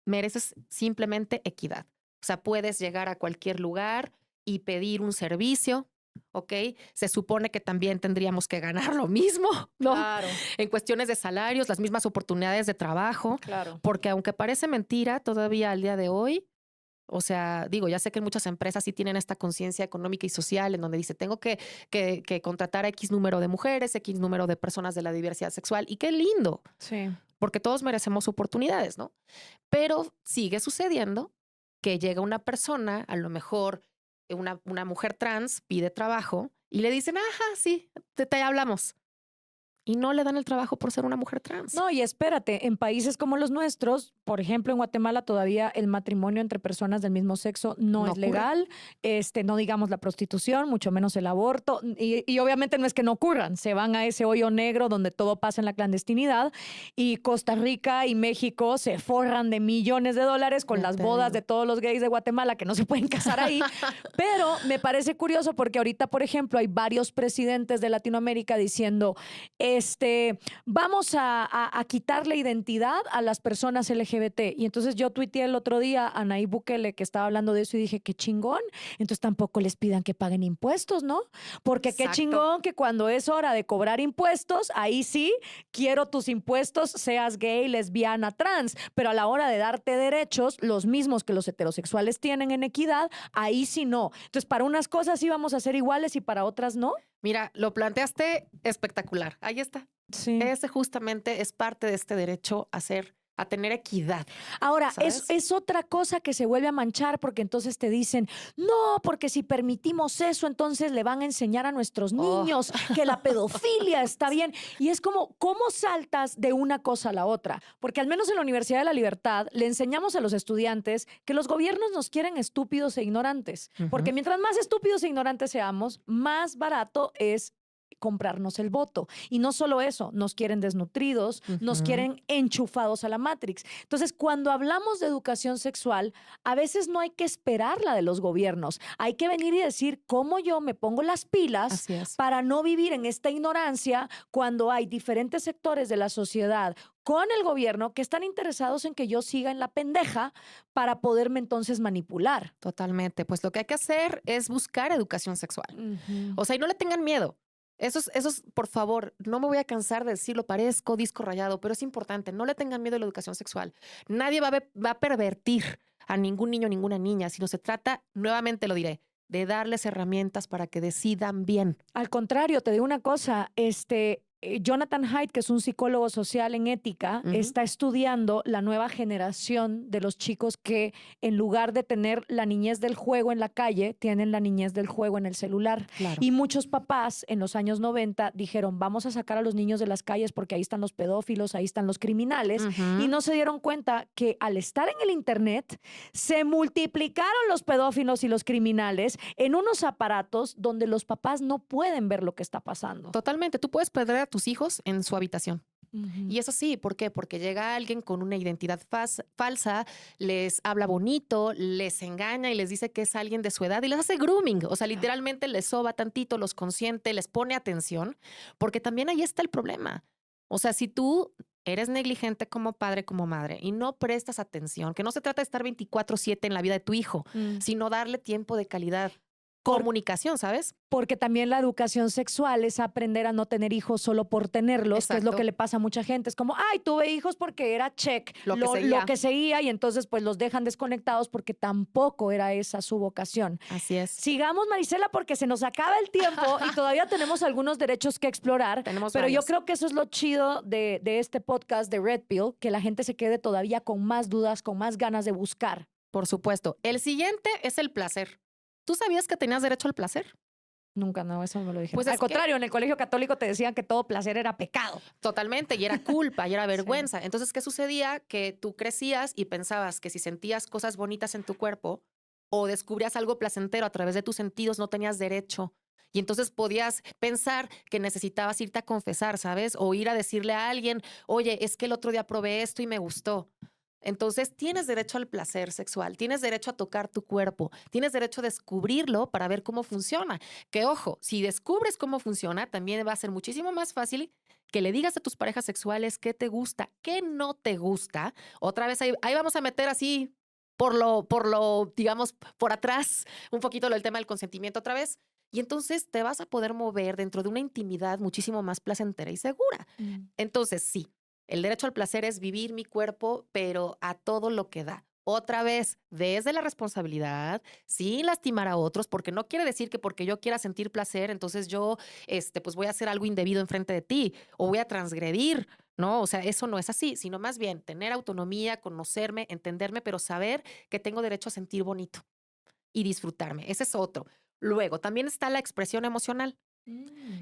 mereces simplemente equidad. O sea, puedes llegar a cualquier lugar y pedir un servicio, ¿ok? Se supone que también tendríamos que ganar lo mismo, ¿no? Claro, En cuestiones de salarios, las mismas oportunidades de trabajo, claro. porque aunque parece mentira todavía al día de hoy, o sea, digo, ya sé que muchas empresas sí tienen esta conciencia económica y social en donde dice, tengo que contratar a X número de mujeres, X número de personas de la diversidad sexual, y qué lindo, Sí. porque todos merecemos oportunidades, ¿no? Pero sigue sucediendo que llega una persona, a lo mejor una mujer trans, pide trabajo y le dicen, ajá, sí, te hablamos. Y no le dan el trabajo por ser una mujer trans. No, y espérate, en países como los nuestros, por ejemplo, en Guatemala todavía el matrimonio entre personas del mismo sexo no es ocurre. legal, no digamos la prostitución, mucho menos el aborto, y obviamente no es que no ocurran, se van a ese hoyo negro donde todo pasa en la clandestinidad, y Costa Rica y México se forran de millones de dólares con Ya las te bodas digo. de todos los gays de Guatemala que no se pueden casar ahí, pero me parece curioso porque ahorita, por ejemplo, hay varios presidentes de Latinoamérica diciendo, vamos a quitarle identidad a las personas LGBT. Y entonces yo tuiteé el otro día a Nayib Bukele que estaba hablando de eso y dije, qué chingón. Entonces tampoco les pidan que paguen impuestos, ¿no? Porque qué Exacto. chingón que cuando es hora de cobrar impuestos, ahí sí, quiero tus impuestos, seas gay, lesbiana, trans. Pero a la hora de darte derechos, los mismos que los heterosexuales tienen en equidad, ahí sí no. Entonces, para unas cosas sí vamos a ser iguales y para otras no. Mira, lo planteaste espectacular. Ahí está. Sí. Ese justamente es parte de este derecho a tener equidad. Ahora, ¿Sabes? es otra cosa que se vuelve a manchar porque entonces te dicen, no, porque si permitimos eso, entonces le van a enseñar a nuestros niños que la pedofilia está bien. Y es como, ¿cómo saltas de una cosa a la otra? Porque al menos en la Universidad de la Libertad le enseñamos a los estudiantes que los gobiernos nos quieren estúpidos e ignorantes. Porque mientras más estúpidos e ignorantes seamos, más barato es comprarnos el voto. Y no solo eso, nos quieren desnutridos, nos quieren enchufados a la Matrix. Entonces, cuando hablamos de educación sexual, a veces no hay que esperar la de los gobiernos. Hay que venir y decir cómo yo me pongo las pilas Así es. para no vivir en esta ignorancia cuando hay diferentes sectores de la sociedad con el gobierno que están interesados en que yo siga en la pendeja para poderme entonces manipular. Totalmente. Pues lo que hay que hacer es buscar educación sexual. O sea, y no le tengan miedo. Esos, por favor, no me voy a cansar de decirlo, parezco disco rayado, pero es importante, no le tengan miedo a la educación sexual. Nadie va a pervertir a ningún niño, ninguna niña, sino se trata, nuevamente lo diré, de darles herramientas para que decidan bien. Al contrario, te digo una cosa, Jonathan Haidt, que es un psicólogo social en ética, está estudiando la nueva generación de los chicos que en lugar de tener la niñez del juego en la calle, tienen la niñez del juego en el celular. Claro. Y muchos papás en los años 90 dijeron, vamos a sacar a los niños de las calles porque ahí están los pedófilos, ahí están los criminales. Y no se dieron cuenta que al estar en el internet se multiplicaron los pedófilos y los criminales en unos aparatos donde los papás no pueden ver lo que está pasando. Totalmente. Tú puedes perder a tus hijos en su habitación. Y eso sí, ¿por qué? Porque llega alguien con una identidad falsa, les habla bonito, les engaña y les dice que es alguien de su edad y les hace grooming. O sea, literalmente les soba tantito, los consiente, les pone atención, porque también ahí está el problema. O sea, si tú eres negligente como padre, como madre y no prestas atención, que no se trata de estar 24/7 en la vida de tu hijo, sino darle tiempo de calidad. Comunicación, ¿sabes? Porque también la educación sexual es aprender a no tener hijos solo por tenerlos, que es lo que le pasa a mucha gente. Es como, ay, tuve hijos porque era check, lo que seguía, y entonces pues los dejan desconectados porque tampoco era esa su vocación. Así es. Sigamos, Marisela, porque se nos acaba el tiempo y todavía tenemos algunos derechos que explorar. Pero varios. Yo creo que eso es lo chido de este podcast de Red Pill, que la gente se quede todavía con más dudas, con más ganas de buscar. Por supuesto. El siguiente es el placer. ¿Tú sabías que tenías derecho al placer? Nunca, no, eso no me lo dijeron. Pues al contrario, en el colegio católico te decían que todo placer era pecado. Totalmente, y era culpa, y era vergüenza. Entonces, ¿qué sucedía? Que tú crecías y pensabas que si sentías cosas bonitas en tu cuerpo o descubrías algo placentero a través de tus sentidos, no tenías derecho. Y entonces podías pensar que necesitabas irte a confesar, ¿sabes? O ir a decirle a alguien, oye, es que el otro día probé esto y me gustó. Entonces, tienes derecho al placer sexual, tienes derecho a tocar tu cuerpo, tienes derecho a descubrirlo para ver cómo funciona. Que ojo, si descubres cómo funciona, también va a ser muchísimo más fácil que le digas a tus parejas sexuales qué te gusta, qué no te gusta. Otra vez ahí vamos a meter así digamos, por atrás un poquito el tema del consentimiento otra vez. Y entonces te vas a poder mover dentro de una intimidad muchísimo más placentera y segura. Entonces, sí. El derecho al placer es vivir mi cuerpo, pero a todo lo que da. Otra vez, desde la responsabilidad, sin lastimar a otros, porque no quiere decir que porque yo quiera sentir placer, entonces yo pues voy a hacer algo indebido enfrente de ti o voy a transgredir, ¿no? O sea, eso no es así, sino más bien tener autonomía, conocerme, entenderme, pero saber que tengo derecho a sentir bonito y disfrutarme. Ese es otro. Luego, también está la expresión emocional.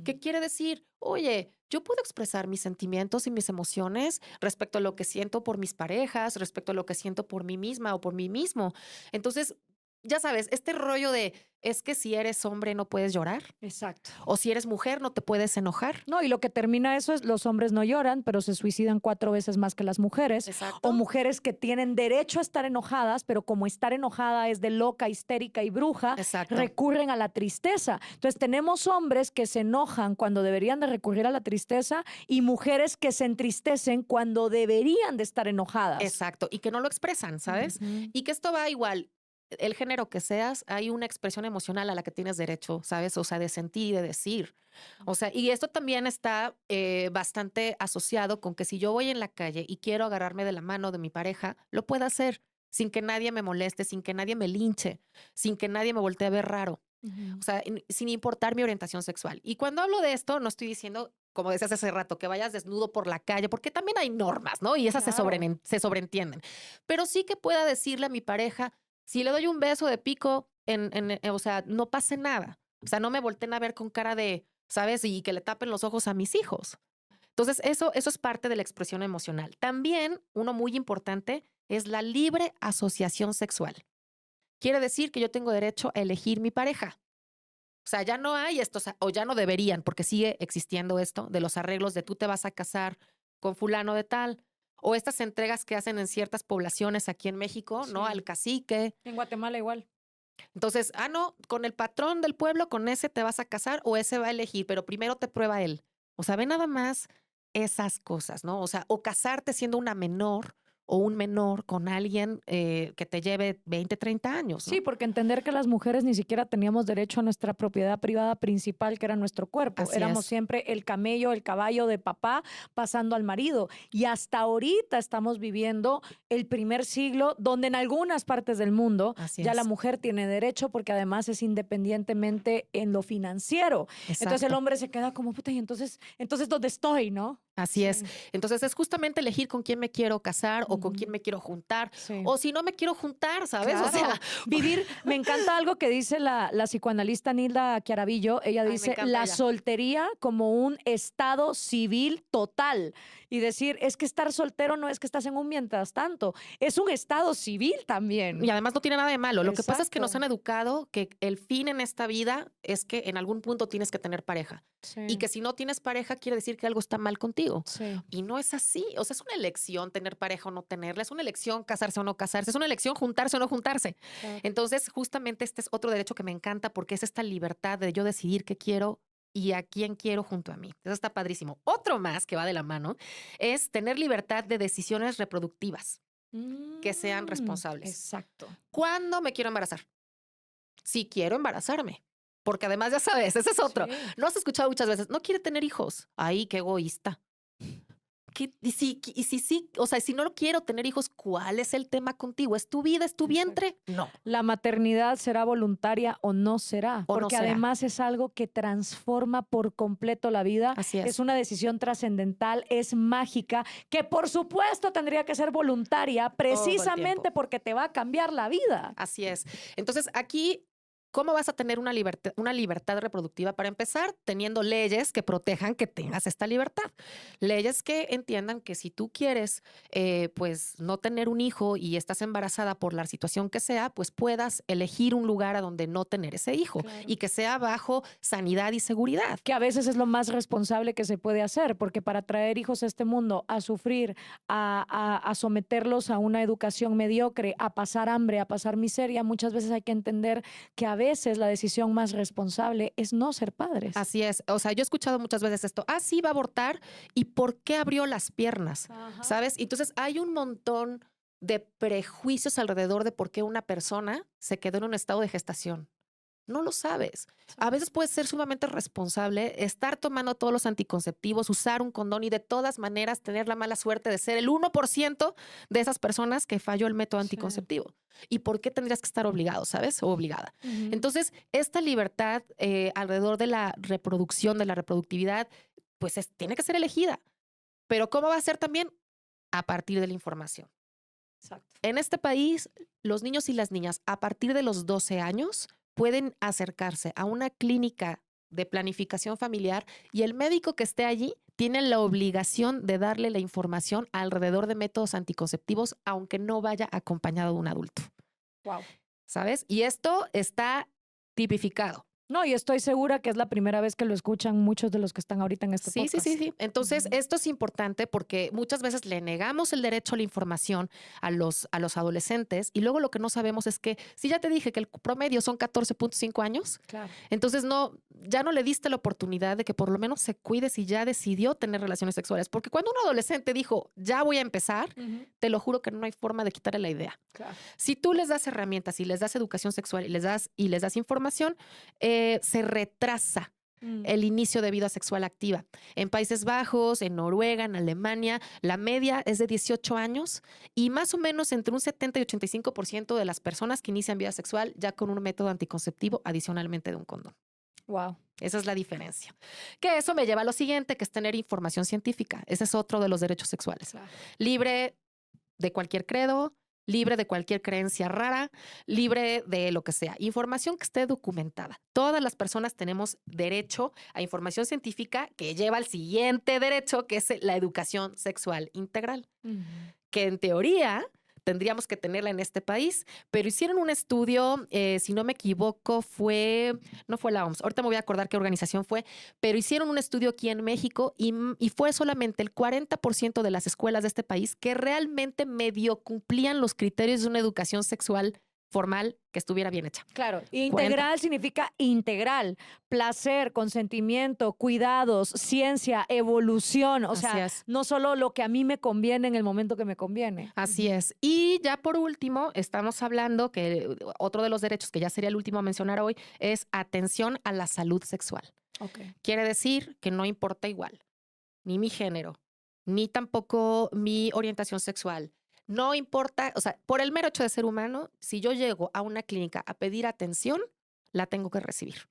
¿Qué quiere decir? Oye, yo puedo expresar mis sentimientos y mis emociones respecto a lo que siento por mis parejas, respecto a lo que siento por mí misma o por mí mismo. Entonces, ya sabes, este rollo de es que si eres hombre no puedes llorar. Exacto. O si eres mujer no te puedes enojar. No, y lo que termina eso es los hombres no lloran, pero se suicidan 4 veces más que las mujeres. Exacto. O mujeres que tienen derecho a estar enojadas, pero como estar enojada es de loca, histérica y bruja, Exacto. recurren a la tristeza. Entonces tenemos hombres que se enojan cuando deberían de recurrir a la tristeza y mujeres que se entristecen cuando deberían de estar enojadas. Exacto. Y que no lo expresan, ¿sabes? Y que esto va igual. El género que seas, hay una expresión emocional a la que tienes derecho, ¿sabes? O sea, de sentir y de decir. O sea, y esto también está bastante asociado con que si yo voy en la calle y quiero agarrarme de la mano de mi pareja, lo puedo hacer sin que nadie me moleste, sin que nadie me linche, sin que nadie me voltee a ver raro. O sea, sin importar mi orientación sexual. Y cuando hablo de esto, no estoy diciendo, como decías hace rato, que vayas desnudo por la calle, porque también hay normas, ¿no? Y esas se sobreentienden. Pero sí que pueda decirle a mi pareja, si le doy un beso de pico, o sea, no pase nada. O sea, no me volteen a ver con cara de, ¿sabes? Y que le tapen los ojos a mis hijos. Entonces, eso es parte de la expresión emocional. También, uno muy importante, es la libre asociación sexual. Quiere decir que yo tengo derecho a elegir mi pareja. O sea, ya no hay esto, o ya no deberían, porque sigue existiendo esto de los arreglos de tú te vas a casar con fulano de tal. O estas entregas que hacen en ciertas poblaciones aquí en México, ¿no? Al cacique. En Guatemala igual. Entonces, no, con el patrón del pueblo, con ese te vas a casar o ese va a elegir, pero primero te prueba él. O sea, ve nada más esas cosas, ¿no? O sea, o casarte siendo una menor o un menor con alguien que te lleve 20, 30 años, ¿no? Sí, porque entender que las mujeres ni siquiera teníamos derecho a nuestra propiedad privada principal, que era nuestro cuerpo. Así Éramos es. siempre el camello, el caballo de papá pasando al marido. Y hasta ahorita estamos viviendo el primer siglo donde en algunas partes del mundo Así ya la es. mujer tiene derecho porque además es independientemente en lo financiero. Entonces el Exacto. hombre se queda como, puta, y entonces ¿dónde estoy, no? Así es. Sí. Entonces es justamente elegir con quién me quiero casar o con quién Ujú. me quiero juntar Sí. o si no me quiero juntar, ¿sabes? O Claro, sea, vivir, me encanta algo que dice la psicoanalista Nilda Chiaravillo, ella ay, me dice encanta la ella. soltería como un estado civil total y decir, es que estar soltero no es que estás en un mientras tanto, es un estado civil también. Y además no tiene nada de malo. Lo que pasa es que nos Exacto. han educado que el fin en esta vida es que en algún punto tienes que tener pareja y Sí, que si no tienes pareja quiere decir que algo está mal contigo. sí. Y no es así. O sea, es una elección tener pareja o no tenerla, es una elección casarse o no casarse, es una elección juntarse o no juntarse. Claro. Entonces, justamente este es otro derecho que me encanta porque es esta libertad de yo decidir qué quiero y a quién quiero junto a mí. Eso está padrísimo. Otro más que va de la mano es tener libertad de decisiones reproductivas que sean responsables. Exacto. ¿Cuándo me quiero embarazar? Si quiero embarazarme. Porque además, ya sabes, ese es otro. Sí. No has escuchado muchas veces, no quiere tener hijos. Ay, qué egoísta. Y si sí, o sea, si no quiero tener hijos, ¿cuál es el tema contigo? ¿Es tu vida, es tu Exacto. vientre? No. La maternidad será voluntaria o no será, O no porque será. además es algo que transforma por completo la vida. Así Es es. una decisión trascendental, es mágica, que por supuesto tendría que ser voluntaria Todo el precisamente tiempo. porque te va a cambiar la vida. Así es. Entonces, aquí, ¿cómo vas a tener una libertad reproductiva? Para empezar, teniendo leyes que protejan que tengas esta libertad. Leyes que entiendan que si tú quieres, pues, no tener un hijo y estás embarazada por la situación que sea, pues puedas elegir un lugar a donde no tener ese hijo Claro. y que sea bajo sanidad y seguridad. Que a veces es lo más responsable que se puede hacer, porque para traer hijos a este mundo, a sufrir, a someterlos a una educación mediocre, a pasar hambre, a pasar miseria, muchas veces hay que entender que a veces la decisión más responsable es no ser padres. Así es. O sea, yo he escuchado muchas veces esto. Ah, sí, va a abortar. ¿Y por qué abrió las piernas? Ajá. ¿Sabes? Y entonces hay un montón de prejuicios alrededor de por qué una persona se quedó en un estado de gestación. No lo sabes. A veces puedes ser sumamente responsable, estar tomando todos los anticonceptivos, usar un condón y de todas maneras tener la mala suerte de ser el 1% de esas personas que falló el método Sí. anticonceptivo. ¿Y por qué tendrías que estar obligado, sabes? O obligada. Ujú. Entonces, esta libertad alrededor de la reproducción, de la reproductividad, pues tiene que ser elegida. Pero ¿cómo va a ser también? A partir de la información. Exacto. En este país, los niños y las niñas a partir de los 12 años pueden acercarse a una clínica de planificación familiar y el médico que esté allí tiene la obligación de darle la información alrededor de métodos anticonceptivos, aunque no vaya acompañado de un adulto. Wow. ¿Sabes? Y esto está tipificado. No, y estoy segura que es la primera vez que lo escuchan muchos de los que están ahorita en este Sí, sí, podcast. sí, sí. Entonces, Ujú. esto es importante porque muchas veces le negamos el derecho a la información a los adolescentes y luego lo que no sabemos es que, si ya te dije que el promedio son 14.5 años, Claro. entonces ya no le diste la oportunidad de que por lo menos se cuide si ya decidió tener relaciones sexuales. Porque cuando un adolescente dijo, ya voy a empezar, te lo juro que no hay forma de quitarle la idea. Claro. Si tú les das herramientas y les das educación sexual y les das información, se retrasa el inicio de vida sexual activa. En Países Bajos, en Noruega, en Alemania, la media es de 18 años y más o menos entre un 70 y 85% de las personas que inician vida sexual ya con un método anticonceptivo adicionalmente de un condón. Wow. Esa es la diferencia. Que eso me lleva a lo siguiente, que es tener información científica. Ese es otro de los derechos sexuales. Claro. Libre de cualquier credo, libre de cualquier creencia rara, libre de lo que sea. Información que esté documentada. Todas las personas tenemos derecho a información científica que lleva al siguiente derecho, que es la educación sexual integral, que en teoría tendríamos que tenerla en este país, pero hicieron un estudio, si no me equivoco, no fue la OMS, ahorita me voy a acordar qué organización fue, pero hicieron un estudio aquí en México y fue solamente el 40% de las escuelas de este país que realmente medio cumplían los criterios de una educación sexual formal, que estuviera bien hecha. Claro, integral significa integral, placer, consentimiento, cuidados, ciencia, evolución, o sea, no solo lo que a mí me conviene en el momento que me conviene. Así es. Y ya por último, estamos hablando que otro de los derechos, que ya sería el último a mencionar hoy, es atención a la salud sexual. Okay. Quiere decir que no importa igual ni mi género, ni tampoco mi orientación sexual. No importa, o sea, por el mero hecho de ser humano, si yo llego a una clínica a pedir atención, la tengo que recibir.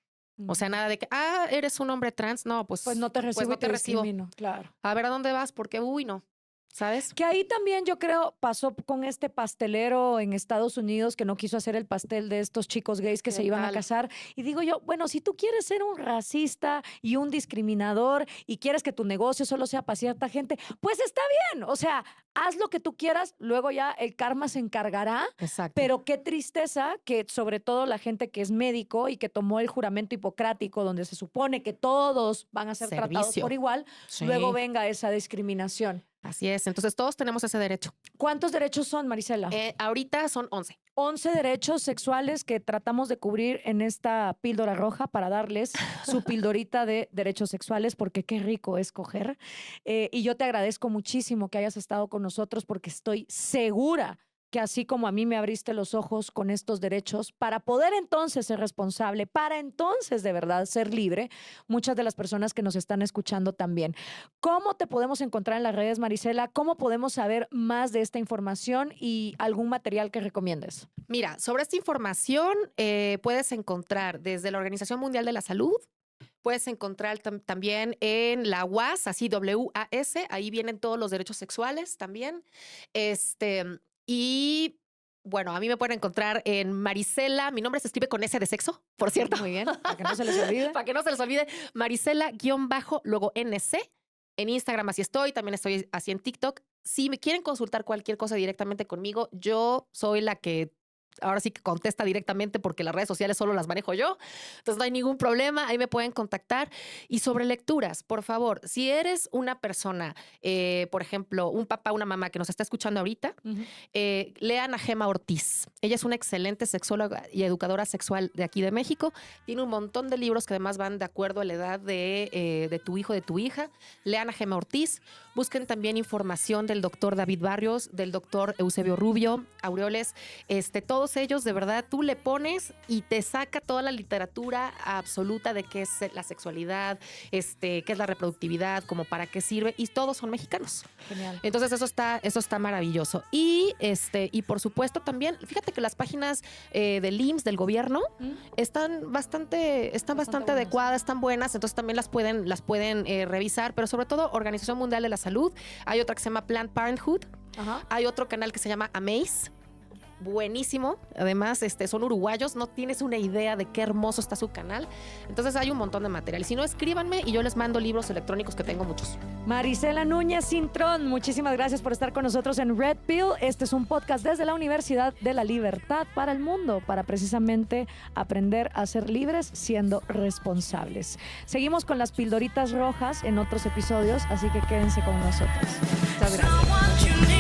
O sea, nada de que, eres un hombre trans. No, pues no te recibo, pues no te recibo. Claro. A ver, ¿a dónde vas? Porque, no. ¿Sabes? Que ahí también yo creo pasó con este pastelero en Estados Unidos que no quiso hacer el pastel de estos chicos gays que se iban a casar. Y digo yo, bueno, si tú quieres ser un racista y un discriminador y quieres que tu negocio solo sea para cierta gente, pues está bien. O sea, haz lo que tú quieras, luego ya el karma se encargará. Exacto. Pero qué tristeza que sobre todo la gente que es médico y que tomó el juramento hipocrático donde se supone que todos van a ser tratados por igual, luego venga esa discriminación. Así es. Entonces, todos tenemos ese derecho. ¿Cuántos derechos son, Marisela? Ahorita son 11. 11 derechos sexuales que tratamos de cubrir en esta píldora roja para darles su pildorita de derechos sexuales, porque qué rico es coger. Y yo te agradezco muchísimo que hayas estado con nosotros porque estoy segura que así como a mí me abriste los ojos con estos derechos, para poder entonces ser responsable, para entonces de verdad ser libre, muchas de las personas que nos están escuchando también. ¿Cómo te podemos encontrar en las redes, Marisela? ¿Cómo podemos saber más de esta información y algún material que recomiendes? Mira, sobre esta información puedes encontrar desde la Organización Mundial de la Salud. Puedes encontrar también en la UAS, así WAS, ahí vienen todos los derechos sexuales también. Y bueno, a mí me pueden encontrar en Marisela. Mi nombre se escribe con S de sexo, por cierto. Muy bien, para que no se les olvide. Para que no se les olvide. Marisela_luego NC. En Instagram así estoy, también estoy así en TikTok. Si me quieren consultar cualquier cosa directamente conmigo, yo soy la que ahora sí que contesta directamente porque las redes sociales solo las manejo yo. Entonces no hay ningún problema, ahí me pueden contactar. Y sobre lecturas, por favor, si eres una persona, por ejemplo, un papá, una mamá que nos está escuchando ahorita, lean a Gema Ortiz. Ella es una excelente sexóloga y educadora sexual de aquí de México. Tiene un montón de libros que además van de acuerdo a la edad de tu hijo, de tu hija. Lean a Gema Ortiz. Busquen también información del doctor David Barrios, del doctor Eusebio Rubio, Aureoles, todos ellos, de verdad, tú le pones y te saca toda la literatura absoluta de qué es la sexualidad, qué es la reproductividad, como para qué sirve, y todos son mexicanos. Genial. Entonces eso está maravilloso. Y por supuesto también, fíjate que las páginas del IMSS, del gobierno, están bastante adecuadas, están buenas, entonces también las pueden revisar, pero sobre todo Organización Mundial de la Salud. Hay otra que se llama Planned Parenthood. Ajá. Hay otro canal que se llama Amaze. Buenísimo, además son uruguayos, no tienes una idea de qué hermoso está su canal. Entonces hay un montón de material. Si no, escríbanme y yo les mando libros electrónicos, que tengo muchos. Marisela Núñez Cintrón, muchísimas gracias por estar con nosotros en Red Pill. Este es un podcast desde la Universidad de la Libertad para el mundo, para precisamente aprender a ser libres siendo responsables. Seguimos con las pildoritas rojas en otros episodios, así que quédense con nosotros. Muchas gracias.